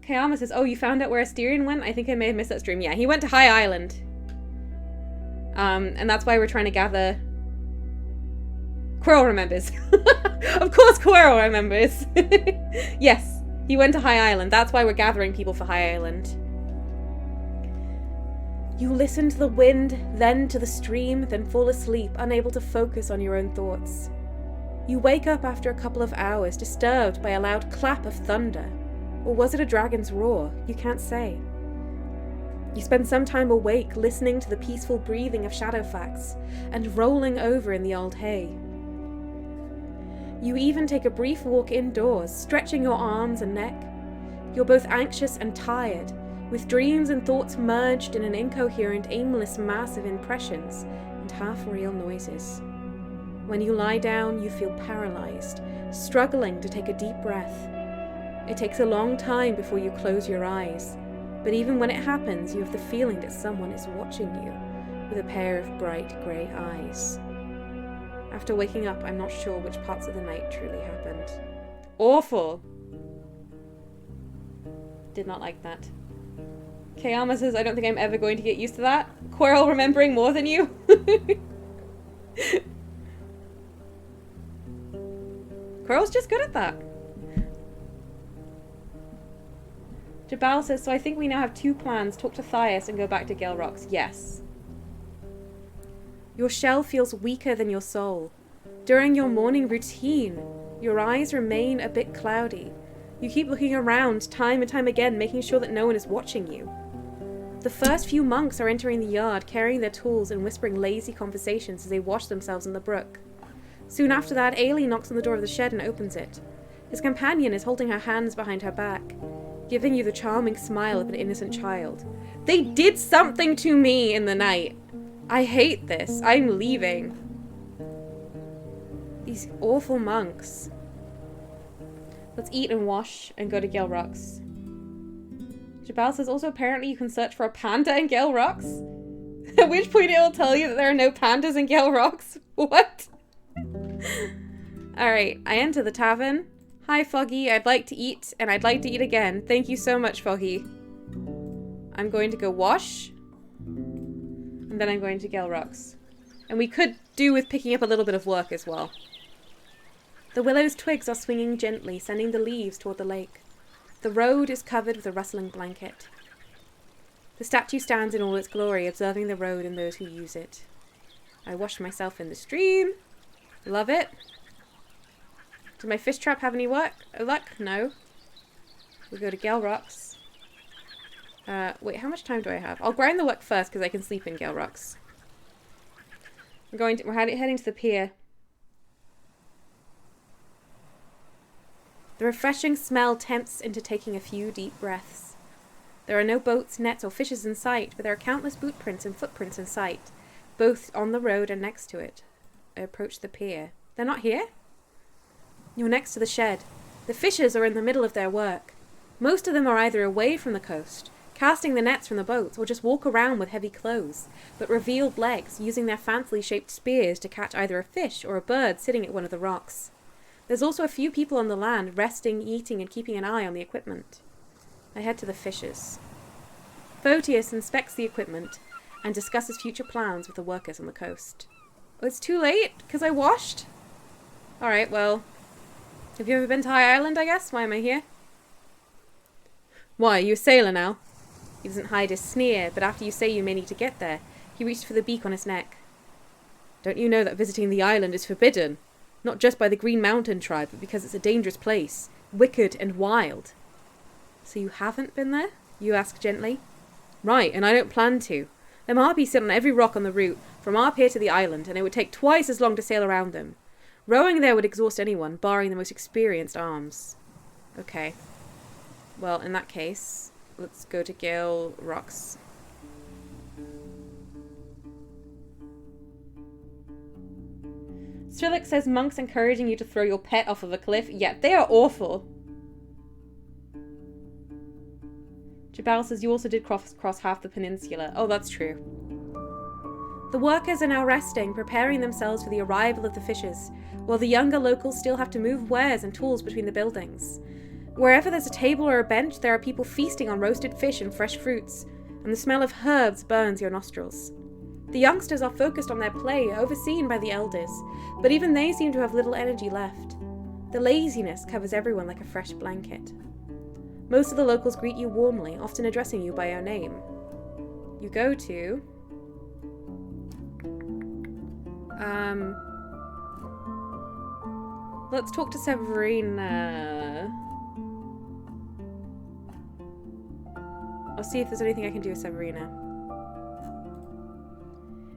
Kayama says, oh, you found out where Asterion went? I think I may have missed that stream. Yeah, he went to High Island. And that's why we're trying to gather... Quirrell remembers. Of course Quirrell remembers. Yes, he went to High Island. That's why we're gathering people for High Island. You listen to the wind, then to the stream, then fall asleep, unable to focus on your own thoughts. You wake up after a couple of hours, disturbed by a loud clap of thunder. Or was it a dragon's roar? You can't say. You spend some time awake, listening to the peaceful breathing of Shadowfax, and rolling over in the old hay. You even take a brief walk indoors, stretching your arms and neck. You're both anxious and tired, with dreams and thoughts merged in an incoherent, aimless mass of impressions and half-real noises. When you lie down, you feel paralyzed, struggling to take a deep breath. It takes a long time before you close your eyes, but even when it happens, you have the feeling that someone is watching you with a pair of bright grey eyes. After waking up, I'm not sure which parts of the night truly happened. Awful! Did not like that. Kayama says, I don't think I'm ever going to get used to that. Quirrell remembering more than you? Quirrell's just good at that. Jabal says, so I think we now have two plans. Talk to Thias and go back to Gale Rocks. Yes. Your shell feels weaker than your soul. During your morning routine, your eyes remain a bit cloudy. You keep looking around time and time again, making sure that no one is watching you. The first few monks are entering the yard, carrying their tools and whispering lazy conversations as they wash themselves in the brook. Soon after that, Ailey knocks on the door of the shed and opens it. His companion is holding her hands behind her back, giving you the charming smile of an innocent child. They did something to me in the night. I hate this. I'm leaving. These awful monks. Let's eat and wash and go to Gale Rocks. Jabal says, also apparently you can search for a panda in Gale Rocks. At which point it will tell you that there are no pandas in Gale Rocks. What? Alright, I enter the tavern. Hi, Foggy. I'd like to eat, and I'd like to eat again. Thank you so much, Foggy. I'm going to go wash, and then I'm going to Gale Rocks. And we could do with picking up a little bit of work as well. The willow's twigs are swinging gently, sending the leaves toward the lake. The road is covered with a rustling blanket. The statue stands in all its glory, observing the road and those who use it. I wash myself in the stream. Love it. Did my fish trap have any luck? No. We go to Gale Rocks. Wait, how much time do I have? I'll grind the work first because I can sleep in Gale Rocks. We're heading to the pier. The refreshing smell tempts into taking a few deep breaths. There are no boats, nets, or fishes in sight, but there are countless boot prints and footprints in sight, both on the road and next to it. I approach the pier. They're not here? You're next to the shed. The fishers are in the middle of their work. Most of them are either away from the coast, casting the nets from the boats, or just walk around with heavy clothes, but revealed legs, using their fancily shaped spears to catch either a fish or a bird sitting at one of the rocks. There's also a few people on the land, resting, eating, and keeping an eye on the equipment. I head to the fishers. Photius inspects the equipment and discusses future plans with the workers on the coast. Oh, it's too late? Because I washed? Alright, well... Have you ever been to High Island, I guess? Why am I here? Why, are you a sailor now? He doesn't hide his sneer, but after you say you may need to get there, he reached for the beak on his neck. Don't you know that visiting the island is forbidden? Not just by the Green Mountain tribe, but because it's a dangerous place, wicked and wild. So you haven't been there? You ask gently. Right, and I don't plan to. Them harpies sit on every rock on the route, from up here to the island, and it would take twice as long to sail around them. Rowing there would exhaust anyone, barring the most experienced arms. Okay. Well, in that case, let's go to Gale Rocks. Strelix says monks encouraging you to throw your pet off of a cliff. Yeah, they are awful. Jabal says you also did cross half the peninsula. Oh, that's true. The workers are now resting, preparing themselves for the arrival of the fishers, while the younger locals still have to move wares and tools between the buildings. Wherever there's a table or a bench, there are people feasting on roasted fish and fresh fruits, and the smell of herbs burns your nostrils. The youngsters are focused on their play, overseen by the elders, but even they seem to have little energy left. The laziness covers everyone like a fresh blanket. Most of the locals greet you warmly, often addressing you by your name. You go to... Let's talk to Severina. I'll see if there's anything I can do with Severina.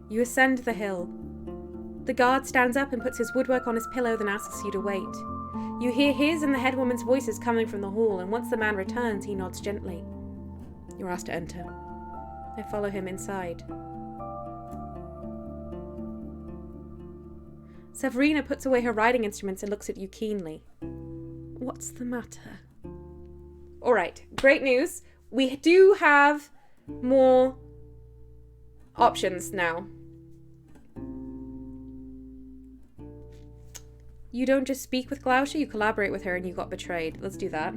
You ascend the hill. The guard stands up and puts his woodwork on his pillow, then asks you to wait. You hear his and the head woman's voices coming from the hall, and once the man returns, he nods gently. You're asked to enter. I follow him inside. Severina puts away her writing instruments and looks at you keenly. What's the matter? All right, great news. We do have more options now. You don't just speak with Glaucia, you collaborate with her and you got betrayed. Let's do that.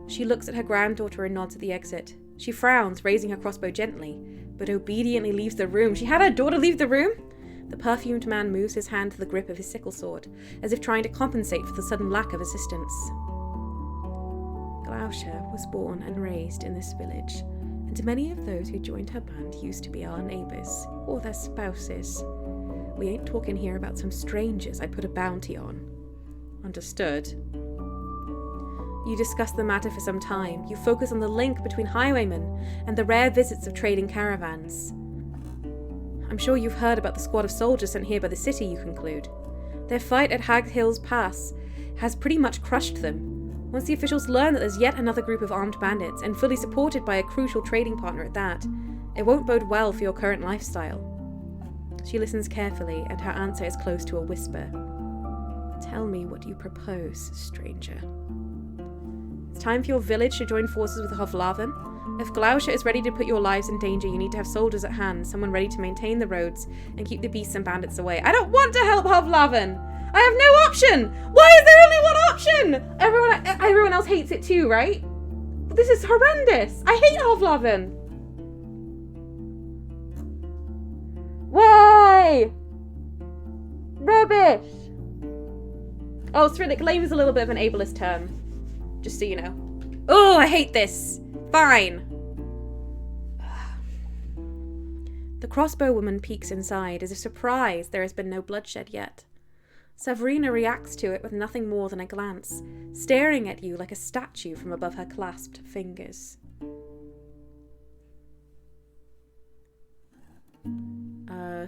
She looks at her granddaughter and nods at the exit. She frowns, raising her crossbow gently, but obediently leaves the room. She had her daughter leave the room? The perfumed man moves his hand to the grip of his sickle sword, as if trying to compensate for the sudden lack of assistance. Glaucia was born and raised in this village, and many of those who joined her band used to be our neighbours, or their spouses. We ain't talking here about some strangers I put a bounty on. Understood. You discuss the matter for some time. You focus on the link between highwaymen and the rare visits of trading caravans. I'm sure you've heard about the squad of soldiers sent here by the city, you conclude. Their fight at Hag Hills Pass has pretty much crushed them. Once the officials learn that there's yet another group of armed bandits, and fully supported by a crucial trading partner at that, it won't bode well for your current lifestyle. She listens carefully, and her answer is close to a whisper. Tell me what you propose, stranger. It's time for your village to join forces with Hovlaven. If Glaucia is ready to put your lives in danger, you need to have soldiers at hand, someone ready to maintain the roads and keep the beasts and bandits away. I don't want to help Hovlaven! I have no option! Why is there only one option? Everyone else hates it too, right? This is horrendous! I hate Hovlaven! Why? Rubbish! Oh, Cyrillic, lame is a little bit of an ableist term. Just so you know. Oh, I hate this! Fine! The crossbow woman peeks inside, as if surprised there has been no bloodshed yet. Severina reacts to it with nothing more than a glance, staring at you like a statue from above her clasped fingers.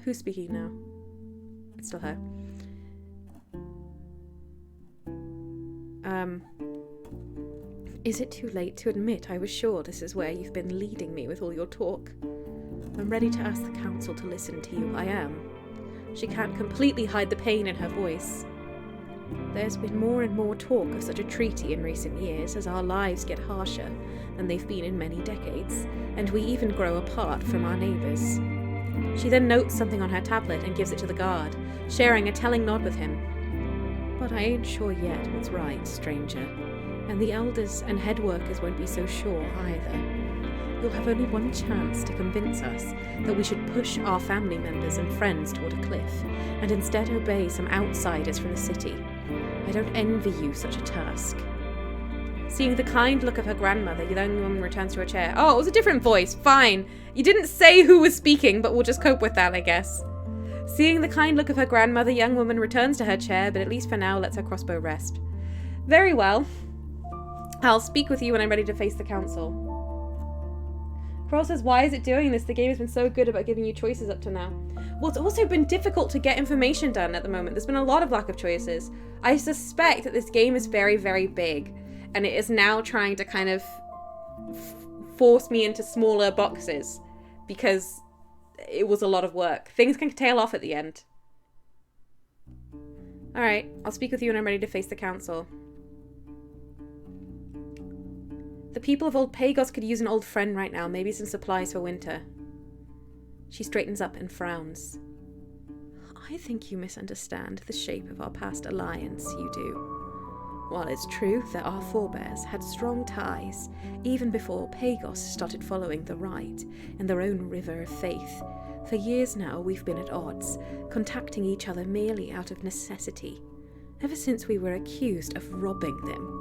Who's speaking now? It's still her. Is it too late to admit I was sure this is where you've been leading me with all your talk? I'm ready to ask the council to listen to you, I am. She can't completely hide the pain in her voice. There's been more and more talk of such a treaty in recent years as our lives get harsher than they've been in many decades, and we even grow apart from our neighbours. She then notes something on her tablet and gives it to the guard, sharing a telling nod with him. But I ain't sure yet what's right, stranger, and the elders and head workers won't be so sure either. You'll have only one chance to convince us that we should push our family members and friends toward a cliff, and instead obey some outsiders from the city. I don't envy you such a task. Seeing the kind look of her grandmother, the young woman returns to her chair. Oh, it was a different voice. Fine. You didn't say who was speaking, but we'll just cope with that, I guess. Seeing the kind look of her grandmother, the young woman returns to her chair, but at least for now lets her crossbow rest. Very well. I'll speak with you when I'm ready to face the council. Quirrell says, why is it doing this? The game has been so good about giving you choices up to now. Well, it's also been difficult to get information done at the moment. There's been a lot of lack of choices. I suspect that this game is very, very big, and it is now trying to kind of force me into smaller boxes because it was a lot of work. Things can tail off at the end. Alright, I'll speak with you when I'm ready to face the council. The people of Old Pagos could use an old friend right now, maybe some supplies for winter. She straightens up and frowns. I think you misunderstand the shape of our past alliance, you do. While it's true that our forebears had strong ties, even before Pagos started following the Rite and their own river of faith, for years now we've been at odds, contacting each other merely out of necessity, ever since we were accused of robbing them.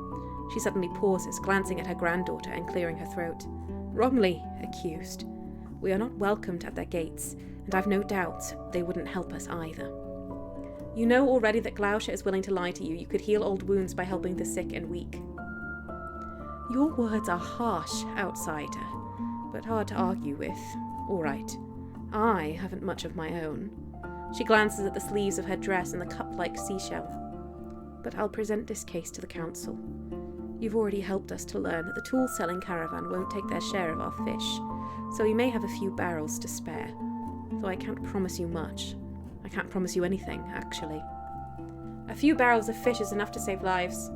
She suddenly pauses, glancing at her granddaughter and clearing her throat. Wrongly accused. We are not welcomed at their gates, and I've no doubt they wouldn't help us either. You know already that Glaucia is willing to lie to you. You could heal old wounds by helping the sick and weak. Your words are harsh, outsider, but hard to argue with. All right. I haven't much of my own. She glances at the sleeves of her dress and the cup-like seashell. But I'll present this case to the council. You've already helped us to learn that the tool-selling caravan won't take their share of our fish, so we may have a few barrels to spare. Though I can't promise you much. I can't promise you anything, actually. A few barrels of fish is enough to save lives.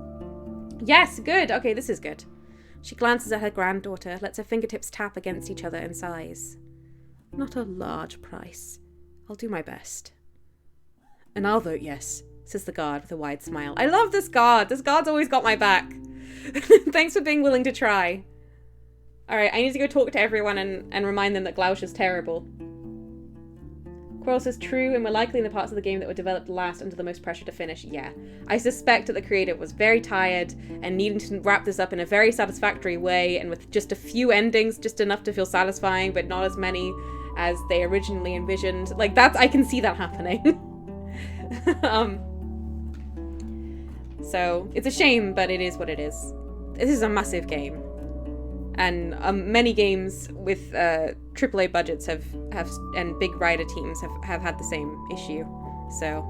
Yes, good! Okay, this is good. She glances at her granddaughter, lets her fingertips tap against each other and sighs. Not a large price. I'll do my best. And I'll vote yes, says the guard with a wide smile. I love this guard! This guard's always got my back. Thanks for being willing to try. Alright, I need to go talk to everyone and remind them that Glaucia's terrible. Quirrell says true, and we're likely in the parts of the game that were developed last under the most pressure to finish. Yeah. I suspect that the creator was very tired and needing to wrap this up in a very satisfactory way and with just a few endings, just enough to feel satisfying, but not as many as they originally envisioned. Like, that's, I can see that happening. So, it's a shame, but it is what it is. This is a massive game. And many games with AAA budgets have and big writer teams have had the same issue. So,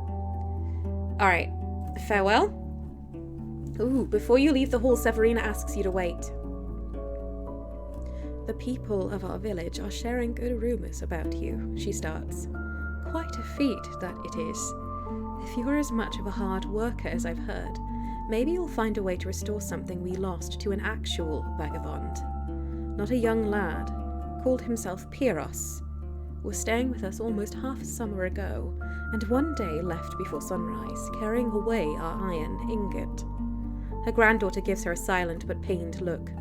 alright. Farewell. Ooh, before you leave the hall, Severina asks you to wait. The people of our village are sharing good rumors about you, she starts. Quite a feat, that it is. If you are as much of a hard worker as I've heard, maybe you'll find a way to restore something we lost to an actual vagabond. Not a young lad, called himself Pyros, was staying with us almost half a summer ago, and one day left before sunrise, carrying away our iron ingot. Her granddaughter gives her a silent but pained look.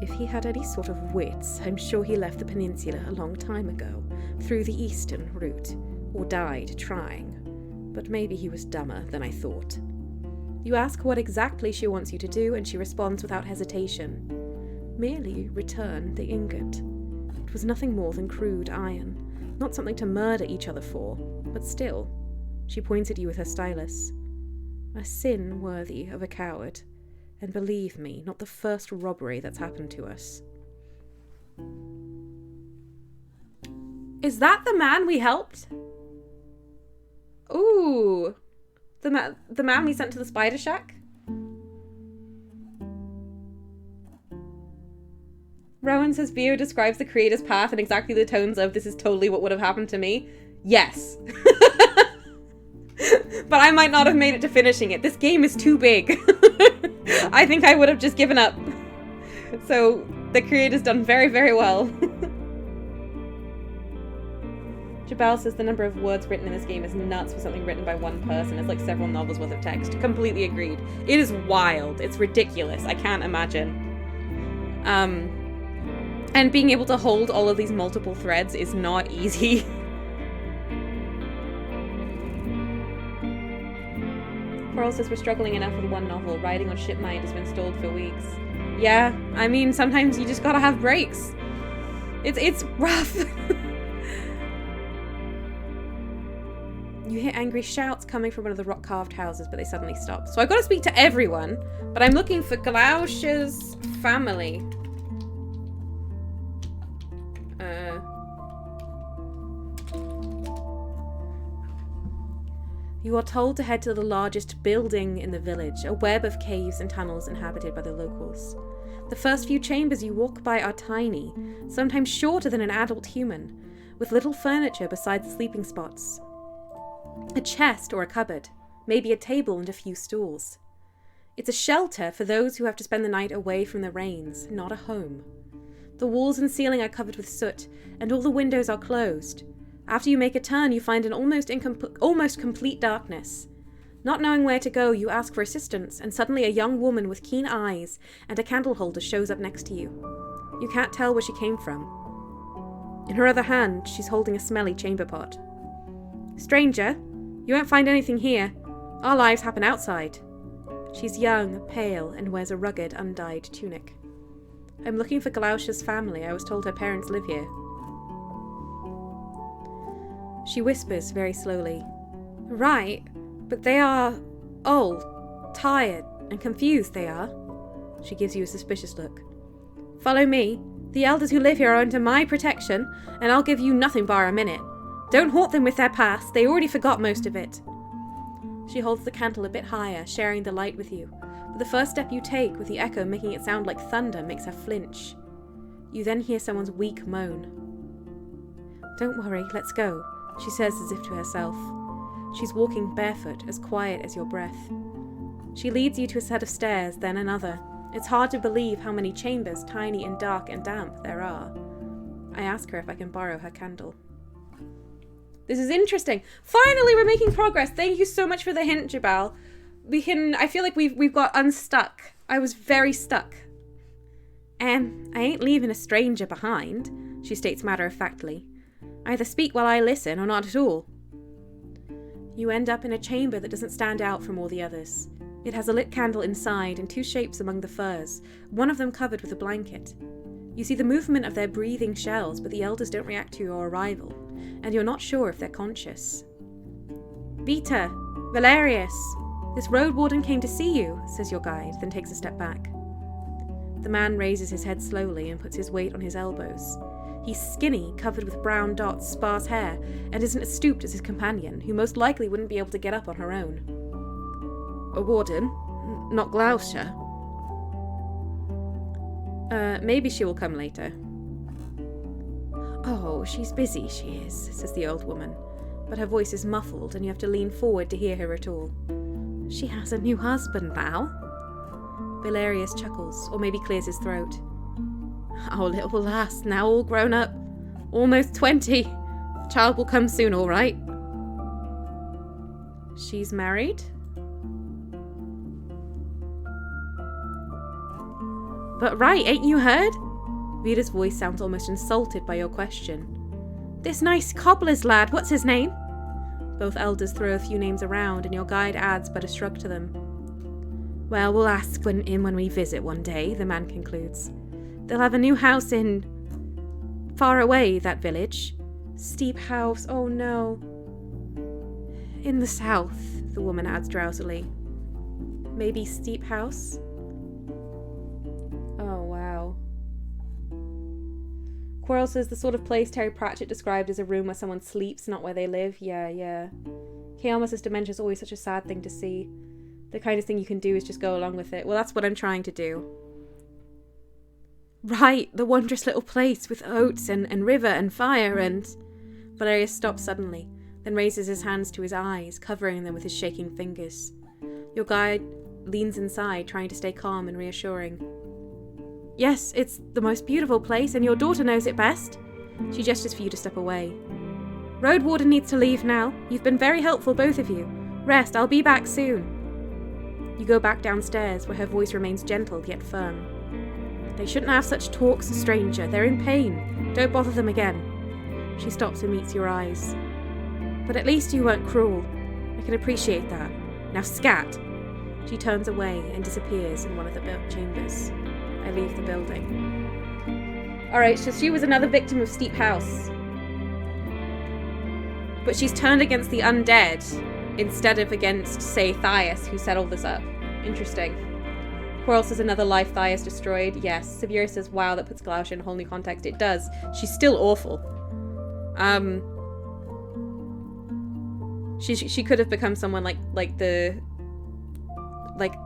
If he had any sort of wits, I'm sure he left the peninsula a long time ago, through the eastern route, or died trying. But maybe he was dumber than I thought. You ask what exactly she wants you to do, and she responds without hesitation. Merely return the ingot. It was nothing more than crude iron, not something to murder each other for, but still. She points at you with her stylus. A sin worthy of a coward. And believe me, not the first robbery that's happened to us. Is that the man we helped? Ooh. The man we sent to the spider shack? Rowan says Vio describes the creator's path in exactly the tones of this is totally what would have happened to me. Yes. But I might not have made it to finishing it. This game is too big. I think I would have just given up. So the creator's done very, very well. Jabal says the number of words written in this game is nuts for something written by one person. It's like several novels worth of text. Completely agreed. It is wild. It's ridiculous. I can't imagine. And being able to hold all of these multiple threads is not easy. Coral says we're struggling enough with one novel. Writing on Shipmind has been stalled for weeks. Yeah, I mean, sometimes you just gotta have breaks. It's rough. You hear angry shouts coming from one of the rock-carved houses, but they suddenly stop. So I've got to speak to everyone, but I'm looking for Glaucia's family. You are told to head to the largest building in the village, a web of caves and tunnels inhabited by the locals. The first few chambers you walk by are tiny, sometimes shorter than an adult human, with little furniture besides the sleeping spots. A chest or a cupboard, maybe a table and a few stools. It's a shelter for those who have to spend the night away from the rains, not a home. The walls and ceiling are covered with soot, and all the windows are closed. After you make a turn, you find an almost complete darkness. Not knowing where to go, you ask for assistance, and suddenly a young woman with keen eyes and a candle holder shows up next to you. You can't tell where she came from. In her other hand, she's holding a smelly chamber pot. Stranger, you won't find anything here. Our lives happen outside. She's young, pale, and wears a rugged, undyed tunic. I'm looking for Glaucia's family. I was told her parents live here. She whispers very slowly. Right, but they are old, tired, and confused, they are. She gives you a suspicious look. Follow me. The elders who live here are under my protection, and I'll give you nothing bar a minute. Don't haunt them with their past. They already forgot most of it. She holds the candle a bit higher, sharing the light with you. But the first step you take, with the echo making it sound like thunder, makes her flinch. You then hear someone's weak moan. Don't worry, let's go, she says as if to herself. She's walking barefoot, as quiet as your breath. She leads you to a set of stairs, then another. It's hard to believe how many chambers, tiny and dark and damp, there are. I ask her if I can borrow her candle. This is interesting. Finally, we're making progress. Thank you so much for the hint, Jabal. I feel like we've got unstuck. I was very stuck. I ain't leaving a stranger behind, she states matter-of-factly. Either speak while I listen or not at all. You end up in a chamber that doesn't stand out from all the others. It has a lit candle inside and two shapes among the furs, one of them covered with a blanket. You see the movement of their breathing shells, but the elders don't react to your arrival, and you're not sure if they're conscious. Vita, Valerius, this Roadwarden came to see you, says your guide, then takes a step back. The man raises his head slowly and puts his weight on his elbows. He's skinny, covered with brown dots, sparse hair, and isn't as stooped as his companion, who most likely wouldn't be able to get up on her own. A warden? Not Glaucia? Maybe she will come later. Oh, she's busy, she is, says the old woman, but her voice is muffled and you have to lean forward to hear her at all. She has a new husband now. Valerius chuckles, or maybe clears his throat. Our little lass, now all grown up, almost 20. The child will come soon, all right. She's married? But right, ain't you heard? Vita's voice sounds almost insulted by your question. This nice cobbler's lad, what's his name? Both elders throw a few names around, and your guide adds but a shrug to them. Well, we'll ask when we visit one day, the man concludes. They'll have a new house in... far away, that village. Steep house, oh no. In the south, the woman adds drowsily. Maybe steep house? Oh, wow. Quarrel says the sort of place Terry Pratchett described as a room where someone sleeps, not where they live. Yeah. Chaos' dementia is always such a sad thing to see. The kindest thing you can do is just go along with it. Well, that's what I'm trying to do. Right, the wondrous little place with oats and river and fire and... Valerius stops suddenly, then raises his hands to his eyes, covering them with his shaking fingers. Your guide leans inside, trying to stay calm and reassuring. Yes, it's the most beautiful place, and your daughter knows it best. She gestures for you to step away. Roadwarden needs to leave now. You've been very helpful, both of you. Rest, I'll be back soon. You go back downstairs, where her voice remains gentle yet firm. They shouldn't have such talks, stranger. They're in pain. Don't bother them again. She stops and meets your eyes. But at least you weren't cruel. I can appreciate that. Now scat! She turns away and disappears in one of the chambers. I leave the building. Alright, so she was another victim of Steep House. But she's turned against the undead instead of against, say, Thias, who set all this up. Interesting. Quarrel says another life Thias destroyed. Yes. Severa says, wow, that puts Glaucia in a whole new context. It does. She's still awful. She could have become someone like the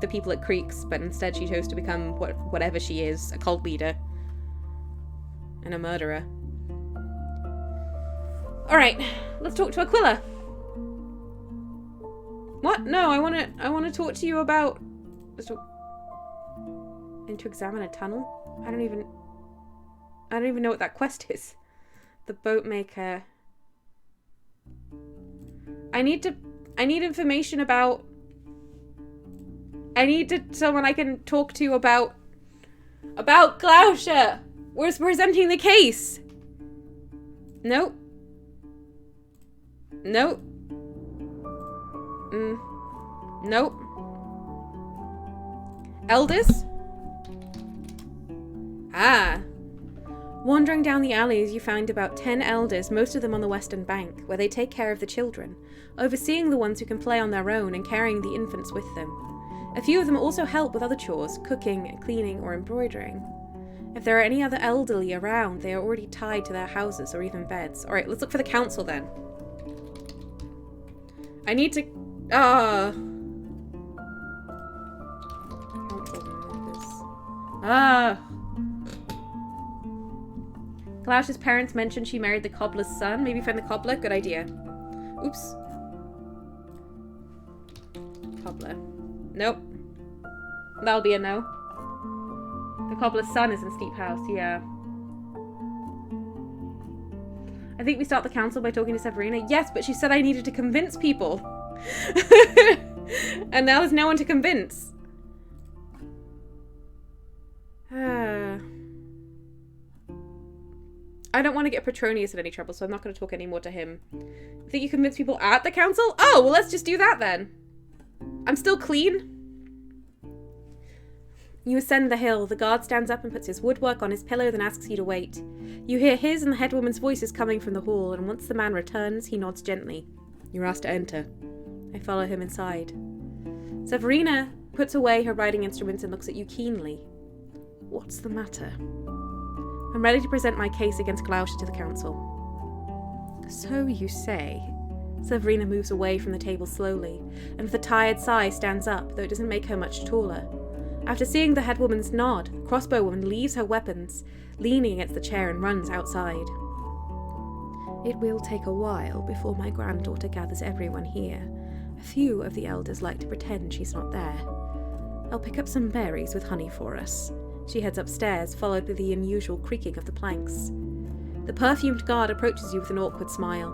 people at Creeks, but instead she chose to become whatever she is, a cult leader and a murderer. All right, let's talk to Aquila. What? No, I want to talk to you about. And to examine a tunnel. I don't even know what that quest is. The boat maker. I need information about. I need someone I can talk to about Glaucia. We're presenting the case. Nope. Nope. Nope. Elders? Ah. Wandering down the alleys, you find about 10 elders, most of them on the western bank, where they take care of the children, overseeing the ones who can play on their own and carrying the infants with them. A few of them also help with other chores, cooking, cleaning, or embroidering. If there are any other elderly around, they are already tied to their houses or even beds. Alright, let's look for the council then. I need to... Council members. Glaucia's parents mentioned she married the cobbler's son. Maybe find the cobbler? Good idea. Oops. Cobbler. Nope. That'll be a no. The cobbler's son is in Steep House, yeah. I think we start the council by talking to Severina. Yes, but she said I needed to convince people. And now there's no one to convince. I don't want to get Petronius in any trouble, so I'm not going to talk anymore to him. Think you convince people at the council? Oh, well, let's just do that then. I'm still clean. You ascend the hill. The guard stands up and puts his woodwork on his pillow, then asks you to wait. You hear his and the headwoman's voices coming from the hall, and once the man returns, he nods gently. You're asked to enter. I follow him inside. Severina puts away her writing instruments and looks at you keenly. What's the matter? I'm ready to present my case against Glaucia to the council. So you say. Severina moves away from the table slowly, and with a tired sigh stands up, though it doesn't make her much taller. After seeing the headwoman's nod, the crossbow woman leaves her weapons, leaning against the chair, and runs outside. It will take a while before my granddaughter gathers everyone here. A few of the elders like to pretend she's not there. I'll pick up some berries with honey for us. She heads upstairs, followed by the unusual creaking of the planks. The perfumed guard approaches you with an awkward smile.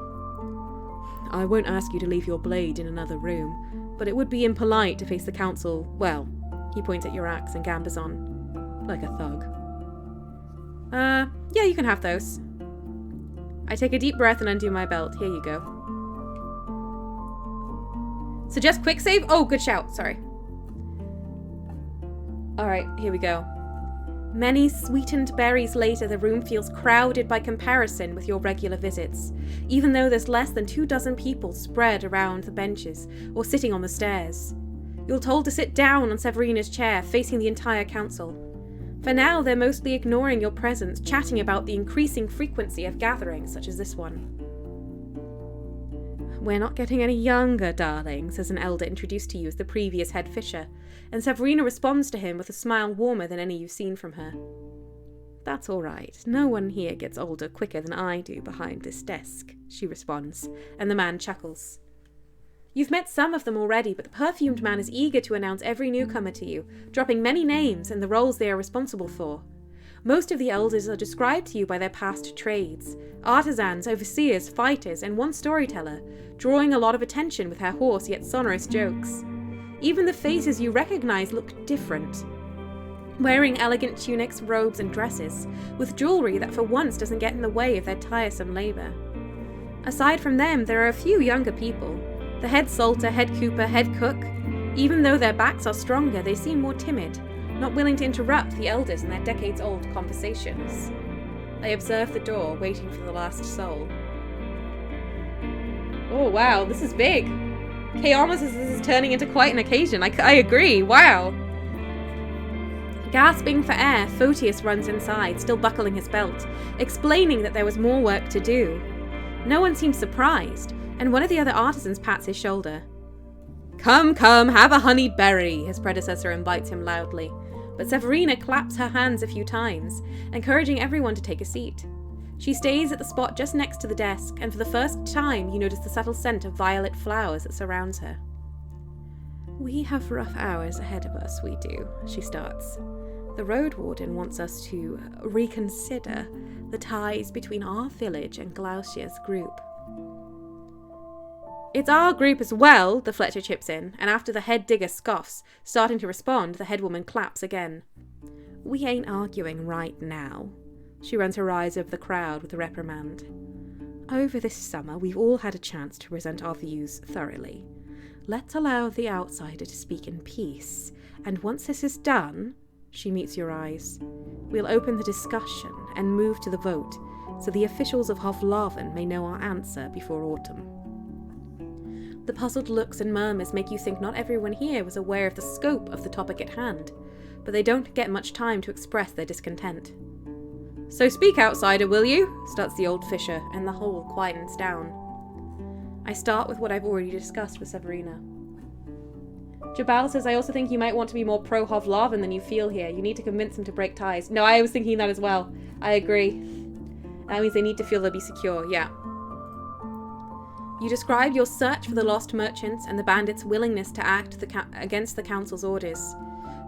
I won't ask you to leave your blade in another room, but it would be impolite to face the council, well, he points at your axe and gambers on, like a thug. Yeah, you can have those. I take a deep breath and undo my belt. Here you go. Suggest quick save? Oh, good shout, sorry. Alright, here we go. Many sweetened berries later, the room feels crowded by comparison with your regular visits, even though there's less than 24 people spread around the benches or sitting on the stairs. You're told to sit down on Severina's chair, facing the entire council. For now, they're mostly ignoring your presence, chatting about the increasing frequency of gatherings such as this one. We're not getting any younger, darling, says an elder introduced to you as the previous head fisher, and Severina responds to him with a smile warmer than any you've seen from her. That's all right. No one here gets older quicker than I do behind this desk, she responds, and the man chuckles. You've met some of them already, but the perfumed man is eager to announce every newcomer to you, dropping many names and the roles they are responsible for. Most of the elders are described to you by their past trades: artisans, overseers, fighters, and one storyteller, drawing a lot of attention with her hoarse yet sonorous jokes. Even the faces you recognize look different. Wearing elegant tunics, robes, and dresses, with jewelry that for once doesn't get in the way of their tiresome labor. Aside from them, there are a few younger people. The head salter, head cooper, head cook, even though their backs are stronger, they seem more timid, not willing to interrupt the elders in their decades-old conversations. I observe the door, waiting for the last soul. Oh wow, this is big. Kayamas, this is turning into quite an occasion. I agree, wow. Gasping for air, Photius runs inside, still buckling his belt, explaining that there was more work to do. No one seems surprised, and one of the other artisans pats his shoulder. Come, have a honeyed berry, his predecessor invites him loudly, but Severina claps her hands a few times, encouraging everyone to take a seat. She stays at the spot just next to the desk, and for the first time you notice the subtle scent of violet flowers that surrounds her. We have rough hours ahead of us, we do, she starts. The Roadwarden wants us to reconsider the ties between our village and Glaucia's group. It's our group as well, the Fletcher chips in, and after the head digger scoffs, starting to respond, the headwoman claps again. We ain't arguing right now. She runs her eyes over the crowd with a reprimand. Over this summer, we've all had a chance to present our views thoroughly. Let's allow the outsider to speak in peace, and once this is done, she meets your eyes, we'll open the discussion and move to the vote, so the officials of Hoflaven may know our answer before autumn. The puzzled looks and murmurs make you think not everyone here was aware of the scope of the topic at hand, but they don't get much time to express their discontent. So speak, outsider, will you? Starts the old fisher, and the whole quietens down. I start with what I've already discussed with Severina. Jabal says, I also think you might want to be more pro-Hoflaven than you feel here. You need to convince them to break ties. No, I was thinking that as well. I agree. That means they need to feel they'll be secure, yeah. You describe your search for the lost merchants and the bandits' willingness to act against the council's orders.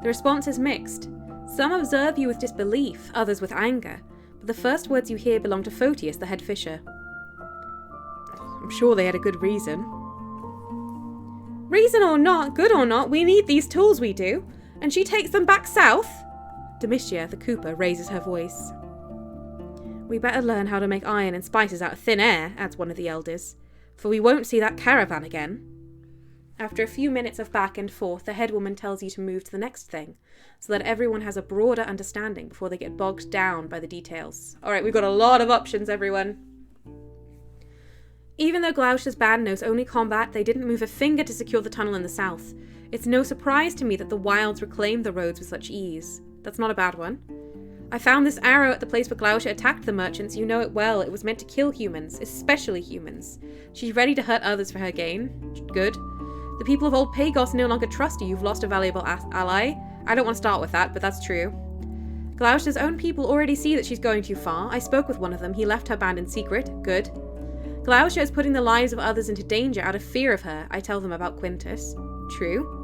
The response is mixed. Some observe you with disbelief, others with anger, but the first words you hear belong to Photius, the head fisher. I'm sure they had a good reason. Reason or not, good or not, we need these tools, we do. And she takes them back south? Domitia, the cooper, raises her voice. We better learn how to make iron and spices out of thin air, adds one of the elders, for we won't see that caravan again. After a few minutes of back and forth, the headwoman tells you to move to the next thing, so that everyone has a broader understanding before they get bogged down by the details. Alright, we've got a lot of options, everyone. Even though Glaucia's band knows only combat, they didn't move a finger to secure the tunnel in the south. It's no surprise to me that the wilds reclaimed the roads with such ease. That's not a bad one. I found this arrow at the place where Glaucia attacked the merchants. You know it well. It was meant to kill humans, especially humans. She's ready to hurt others for her gain. Good. The people of Old Pagos no longer trust you. You've lost a valuable ally. I don't want to start with that, but that's true. Glaucia's own people already see that she's going too far. I spoke with one of them. He left her band in secret. Good. Glaucia is putting the lives of others into danger out of fear of her. I tell them about Quintus. True.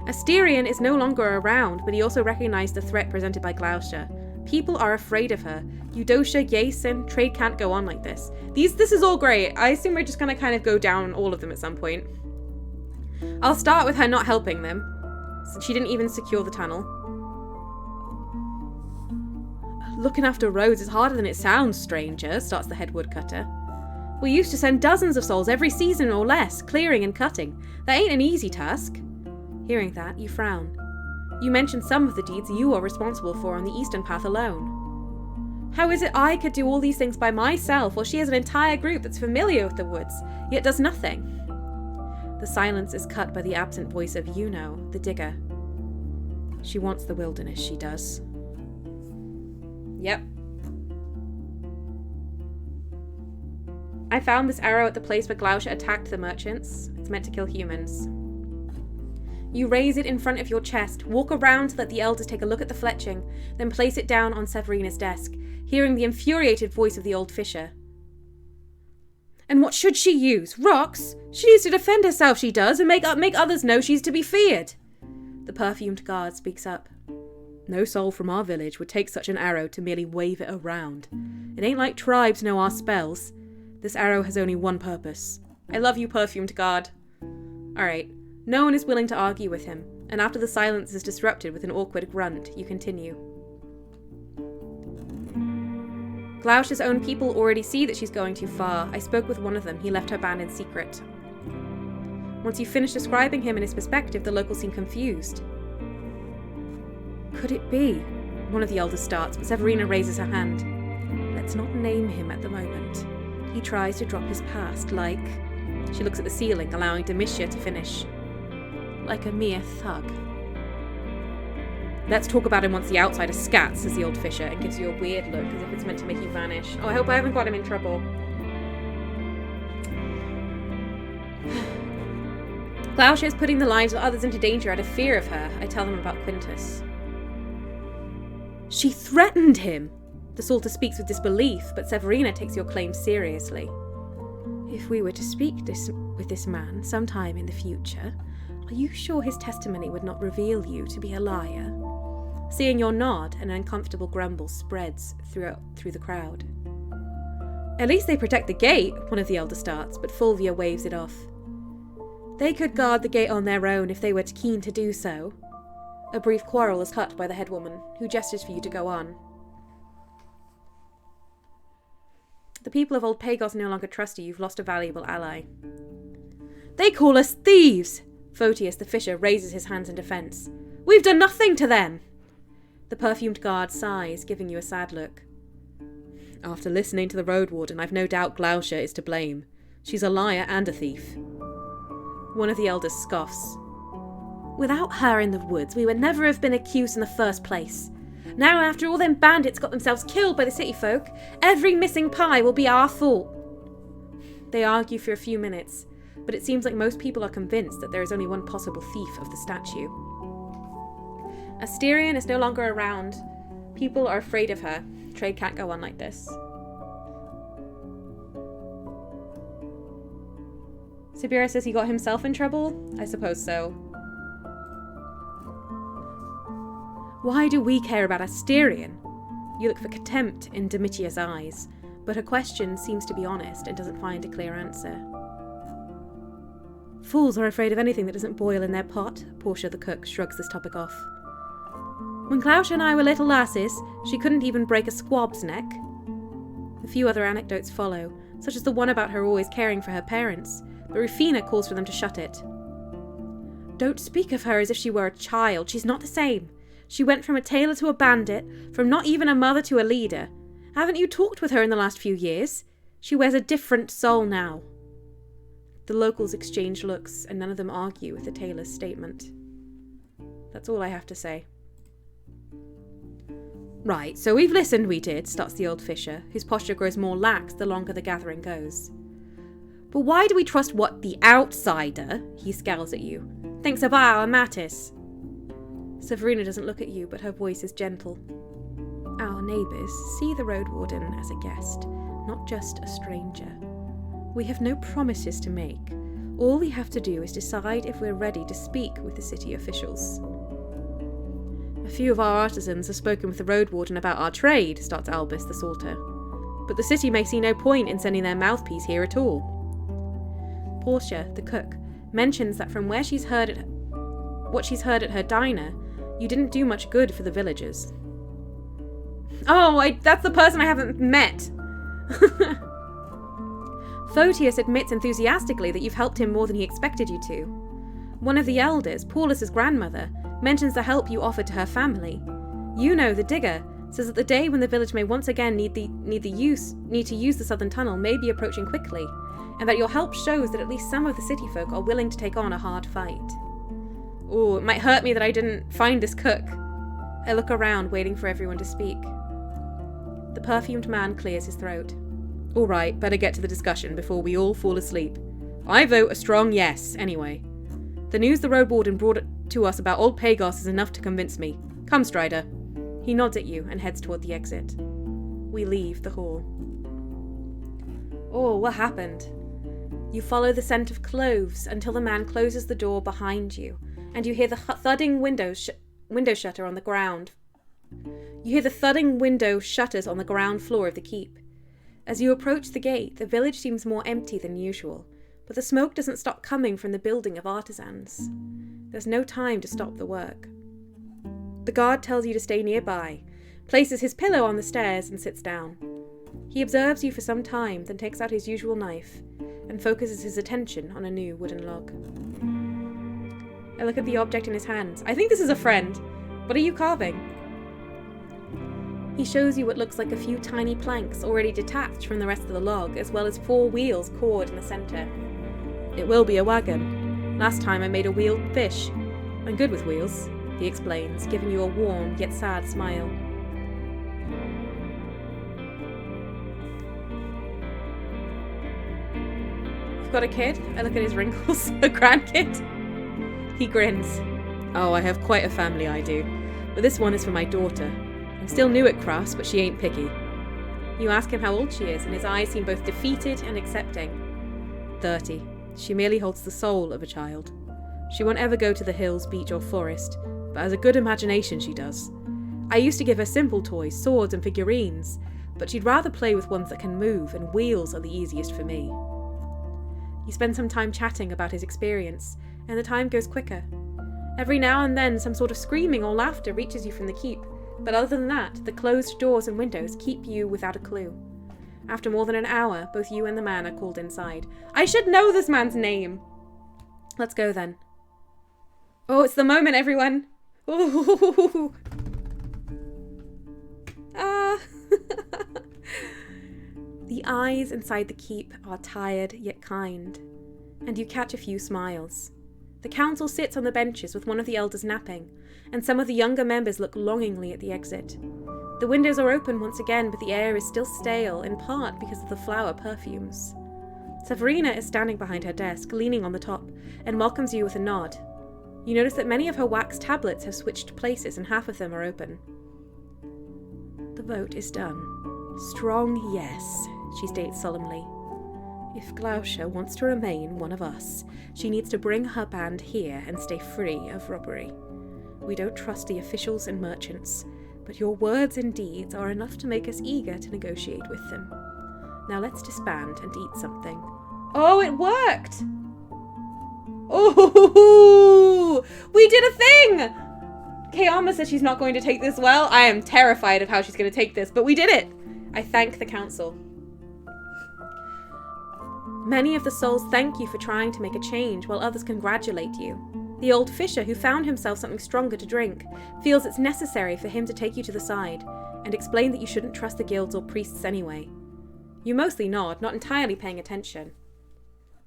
Asterion is no longer around, but he also recognized the threat presented by Glaucia. People are afraid of her. Eudocia, Yason, trade can't go on like this. This is all great. I assume we're just going to kind of go down all of them at some point. I'll start with her not helping them. She didn't even secure the tunnel. Looking after roads is harder than it sounds, stranger, starts the head woodcutter. We used to send dozens of souls every season or less, clearing and cutting. That ain't an easy task. Hearing that, you frown. You mentioned some of the deeds you are responsible for on the Eastern Path alone. How is it I could do all these things by myself while she has an entire group that's familiar with the woods, yet does nothing? The silence is cut by the absent voice of Yuno, the digger. She wants the wilderness, she does. Yep. I found this arrow at the place where Glaucia attacked the merchants. It's meant to kill humans. You raise it in front of your chest, walk around to let the elders take a look at the fletching, then place it down on Severina's desk, hearing the infuriated voice of the old fisher. And what should she use? Rocks? She needs to defend herself, she does, and make others know she's to be feared. The perfumed guard speaks up. No soul from our village would take such an arrow to merely wave it around. It ain't like tribes know our spells. This arrow has only one purpose. I love you, perfumed guard. Alright, no one is willing to argue with him, and after the silence is disrupted with an awkward grunt, you continue. Glaucia's own people already see that she's going too far. I spoke with one of them. He left her band in secret. Once you finish describing him and his perspective, the locals seem confused. Could it be? One of the elders starts, but Severina raises her hand. Let's not name him at the moment. He tries to drop his past like... She looks at the ceiling, allowing Domitia to finish. Like a mere thug. Let's talk about him once the outsider scats, says the old fisher, and gives you a weird look, as if it's meant to make you vanish. Oh, I hope I haven't got him in trouble. Glaucia is putting the lives of others into danger out of fear of her. I tell them about Quintus. She threatened him! The Salter speaks with disbelief, but Severina takes your claim seriously. If we were to speak with this man sometime in the future, are you sure his testimony would not reveal you to be a liar? Seeing your nod, an uncomfortable grumble spreads through the crowd. At least they protect the gate, one of the elders starts, but Fulvia waves it off. They could guard the gate on their own if they were keen to do so. A brief quarrel is cut by the headwoman, who gestures for you to go on. The people of Old Pagos no longer trust you. You've lost a valuable ally. They call us thieves! Photius, the fisher, raises his hands in defence. We've done nothing to them! The perfumed guard sighs, giving you a sad look. After listening to the Roadwarden, I've no doubt Glaucia is to blame. She's a liar and a thief. One of the elders scoffs. Without her in the woods, we would never have been accused in the first place. Now, after all them bandits got themselves killed by the city folk, every missing pie will be our fault. They argue for a few minutes, but it seems like most people are convinced that there is only one possible thief of the statue. Asterion is no longer around. People are afraid of her. Trade can't go on like this. Sibira says he got himself in trouble? I suppose so. Why do we care about Asterion? You look for contempt in Domitia's eyes, but her question seems to be honest and doesn't find a clear answer. Fools are afraid of anything that doesn't boil in their pot, Portia the cook shrugs this topic off. When Glaucia and I were little lasses, she couldn't even break a squab's neck. A few other anecdotes follow, such as the one about her always caring for her parents, but Rufina calls for them to shut it. Don't speak of her as if she were a child. She's not the same. She went from a tailor to a bandit, from not even a mother to a leader. Haven't you talked with her in the last few years? She wears a different soul now. The locals exchange looks, and none of them argue with the tailor's statement. That's all I have to say. Right, so we've listened, we did, starts the old fisher, whose posture grows more lax the longer the gathering goes. But why do we trust what the outsider, he scowls at you, thinks of our matters? Severina doesn't look at you, but her voice is gentle. Our neighbours see the Roadwarden as a guest, not just a stranger. We have no promises to make. All we have to do is decide if we're ready to speak with the city officials. A few of our artisans have spoken with the Roadwarden about our trade, starts Albus the Salter. But the city may see no point in sending their mouthpiece here at all. Portia, the cook, mentions that from what she's heard at her diner, you didn't do much good for the villagers. Oh, that's the person I haven't met! Photius admits enthusiastically that you've helped him more than he expected you to. One of the elders, Paulus's grandmother, mentions the help you offered to her family. You know, the digger, says that the day when the village may once again need to use the southern tunnel may be approaching quickly, and that your help shows that at least some of the city folk are willing to take on a hard fight. Ooh, it might hurt me that I didn't find this cook. I look around, waiting for everyone to speak. The perfumed man clears his throat. All right, better get to the discussion before we all fall asleep. I vote a strong yes, anyway. The news the Roadwarden brought to us about Old Pagos is enough to convince me. Come, Strider. He nods at you and heads toward the exit. We leave the hall. Oh, what happened? You follow the scent of cloves until the man closes the door behind you, and you hear the thudding window shutter on the ground. You hear the thudding window shutters on the ground floor of the keep. As you approach the gate, the village seems more empty than usual, but the smoke doesn't stop coming from the building of artisans. There's no time to stop the work. The guard tells you to stay nearby, places his pillow on the stairs, and sits down. He observes you for some time, then takes out his usual knife and focuses his attention on a new wooden log. I look at the object in his hands. I think this is a friend. What are you carving? He shows you what looks like a few tiny planks already detached from the rest of the log, as well as 4 wheels cored in the centre. It will be a wagon. Last time I made a wheeled fish. I'm good with wheels, he explains, giving you a warm yet sad smile. You've got a kid? I look at his wrinkles. A grandkid? He grins. Oh, I have quite a family, I do. But this one is for my daughter. I'm still new at crafts, but she ain't picky. You ask him how old she is, and his eyes seem both defeated and accepting. 30. She merely holds the soul of a child. She won't ever go to the hills, beach, or forest, but has a good imagination, she does. I used to give her simple toys, swords and figurines, but she'd rather play with ones that can move, and wheels are the easiest for me. You spend some time chatting about his experience, and the time goes quicker. Every now and then some sort of screaming or laughter reaches you from the keep, but other than that, the closed doors and windows keep you without a clue. After more than an hour, both you and the man are called inside. I should know this man's name! Let's go then. Oh, it's the moment, everyone! Ooh. Ah. The eyes inside the keep are tired yet kind, and you catch a few smiles. The council sits on the benches with one of the elders napping, and some of the younger members look longingly at the exit. The windows are open once again, but the air is still stale, in part because of the flower perfumes. Severina is standing behind her desk, leaning on the top, and welcomes you with a nod. You notice that many of her wax tablets have switched places, and half of them are open. The vote is done. Strong yes, she states solemnly. If Glaucia wants to remain one of us, she needs to bring her band here and stay free of robbery. We don't trust the officials and merchants, but your words and deeds are enough to make us eager to negotiate with them. Now let's disband and eat something. Oh, it worked! Oh, we did a thing! Kayama says she's not going to take this well. I am terrified of how she's going to take this, but we did it! I thank the council. Many of the souls thank you for trying to make a change, while others congratulate you. The old fisher, who found himself something stronger to drink, feels it's necessary for him to take you to the side, and explain that you shouldn't trust the guilds or priests anyway. You mostly nod, not entirely paying attention.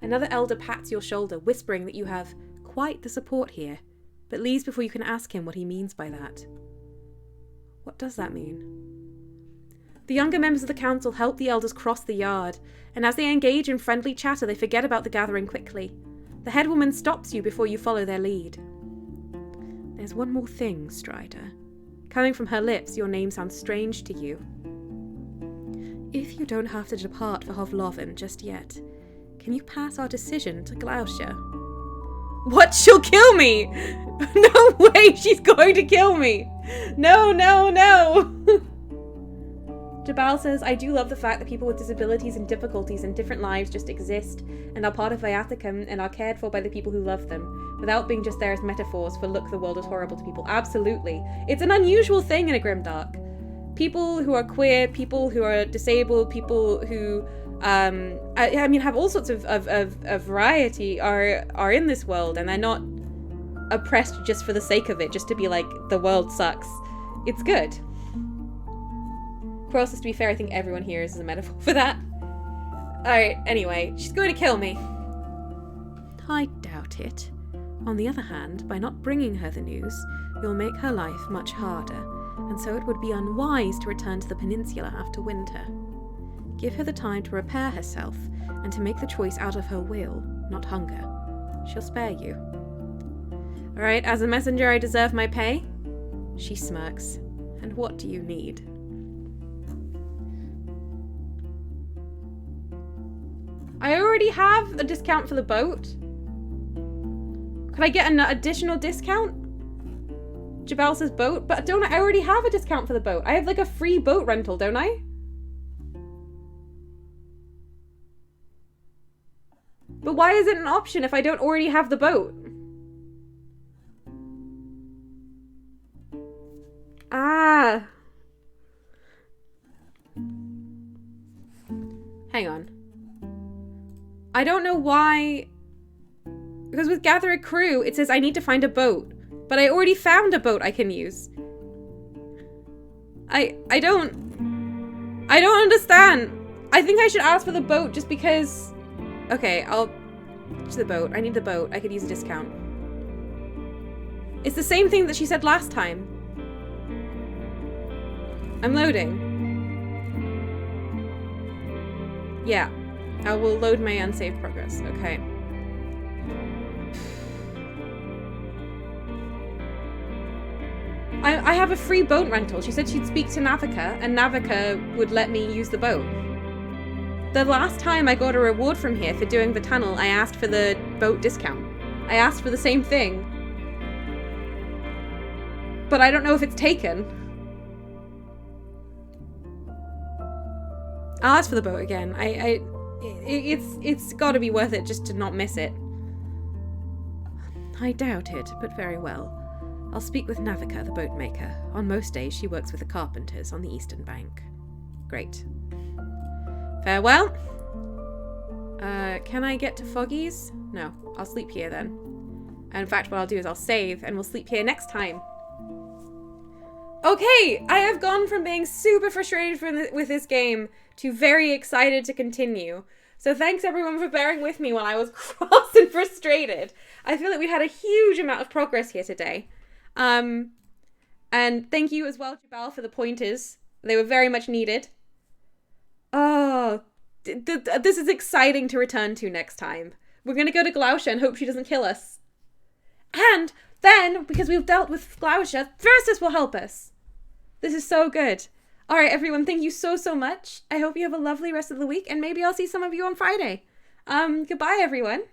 Another elder pats your shoulder, whispering that you have quite the support here, but leaves before you can ask him what he means by that. What does that mean? The younger members of the council help the elders cross the yard, and as they engage in friendly chatter, they forget about the gathering quickly. The headwoman stops you before you follow their lead. There's one more thing, Strider. Coming from her lips, your name sounds strange to you. If you don't have to depart for Hovloven just yet, can you pass our decision to Glaucia? What? She'll kill me! No way she's going to kill me! No, no, no! Jabal says, I do love the fact that people with disabilities and difficulties and different lives just exist and are part of Viaticum and are cared for by the people who love them, without being just there as metaphors for look, the world is horrible to people. Absolutely. It's an unusual thing in a Grimdark. People who are queer, people who are disabled, people who, have all sorts of variety are in this world, and they're not oppressed just for the sake of it, just to be like, the world sucks. It's good. Cross, to be fair, I think everyone here is a metaphor for that. Alright, anyway, she's going to kill me. I doubt it. On the other hand, by not bringing her the news, you'll make her life much harder, and so it would be unwise to return to the peninsula after winter. Give her the time to repair herself, and to make the choice out of her will, not hunger. She'll spare you. Alright, as a messenger I deserve my pay? She smirks. And what do you need? I already have a discount for the boat. Could I get an additional discount? Jabal says boat, but don't I already have a discount for the boat? I have like a free boat rental, don't I? But why is it an option if I don't already have the boat? Ah. Hang on. I don't know why Because with gather a crew, it says I need to find a boat. But I already found a boat I can use. I don't understand. I think I should ask for the boat just because... Okay, I'll... To the boat. I need the boat. I could use a discount. It's the same thing that she said last time. I'm loading. Yeah. I will load my unsaved progress. Okay. I have a free boat rental. She said she'd speak to Navica, and Navica would let me use the boat. The last time I got a reward from here for doing the tunnel, I asked for the boat discount. I asked for the same thing. But I don't know if it's taken. I'll ask for the boat again. It's gotta be worth it just to not miss it. I doubt it, but very well. I'll speak with Navica, the boat maker. On most days, she works with the carpenters on the eastern bank. Great. Farewell. Can I get to Foggy's? No, I'll sleep here then. And in fact, what I'll do is I'll save and we'll sleep here next time. Okay, I have gone from being super frustrated with this game to very excited to continue. So thanks everyone for bearing with me while I was cross and frustrated. I feel like we had a huge amount of progress here today. And thank you as well, Jabal, for the pointers. They were very much needed. Oh, this is exciting to return to next time. We're going to go to Glaucia and hope she doesn't kill us. And then, because we've dealt with Glaucia, Versus will help us. This is so good. All right, everyone, thank you so much. I hope you have a lovely rest of the week, and maybe I'll see some of you on Friday. Goodbye, everyone.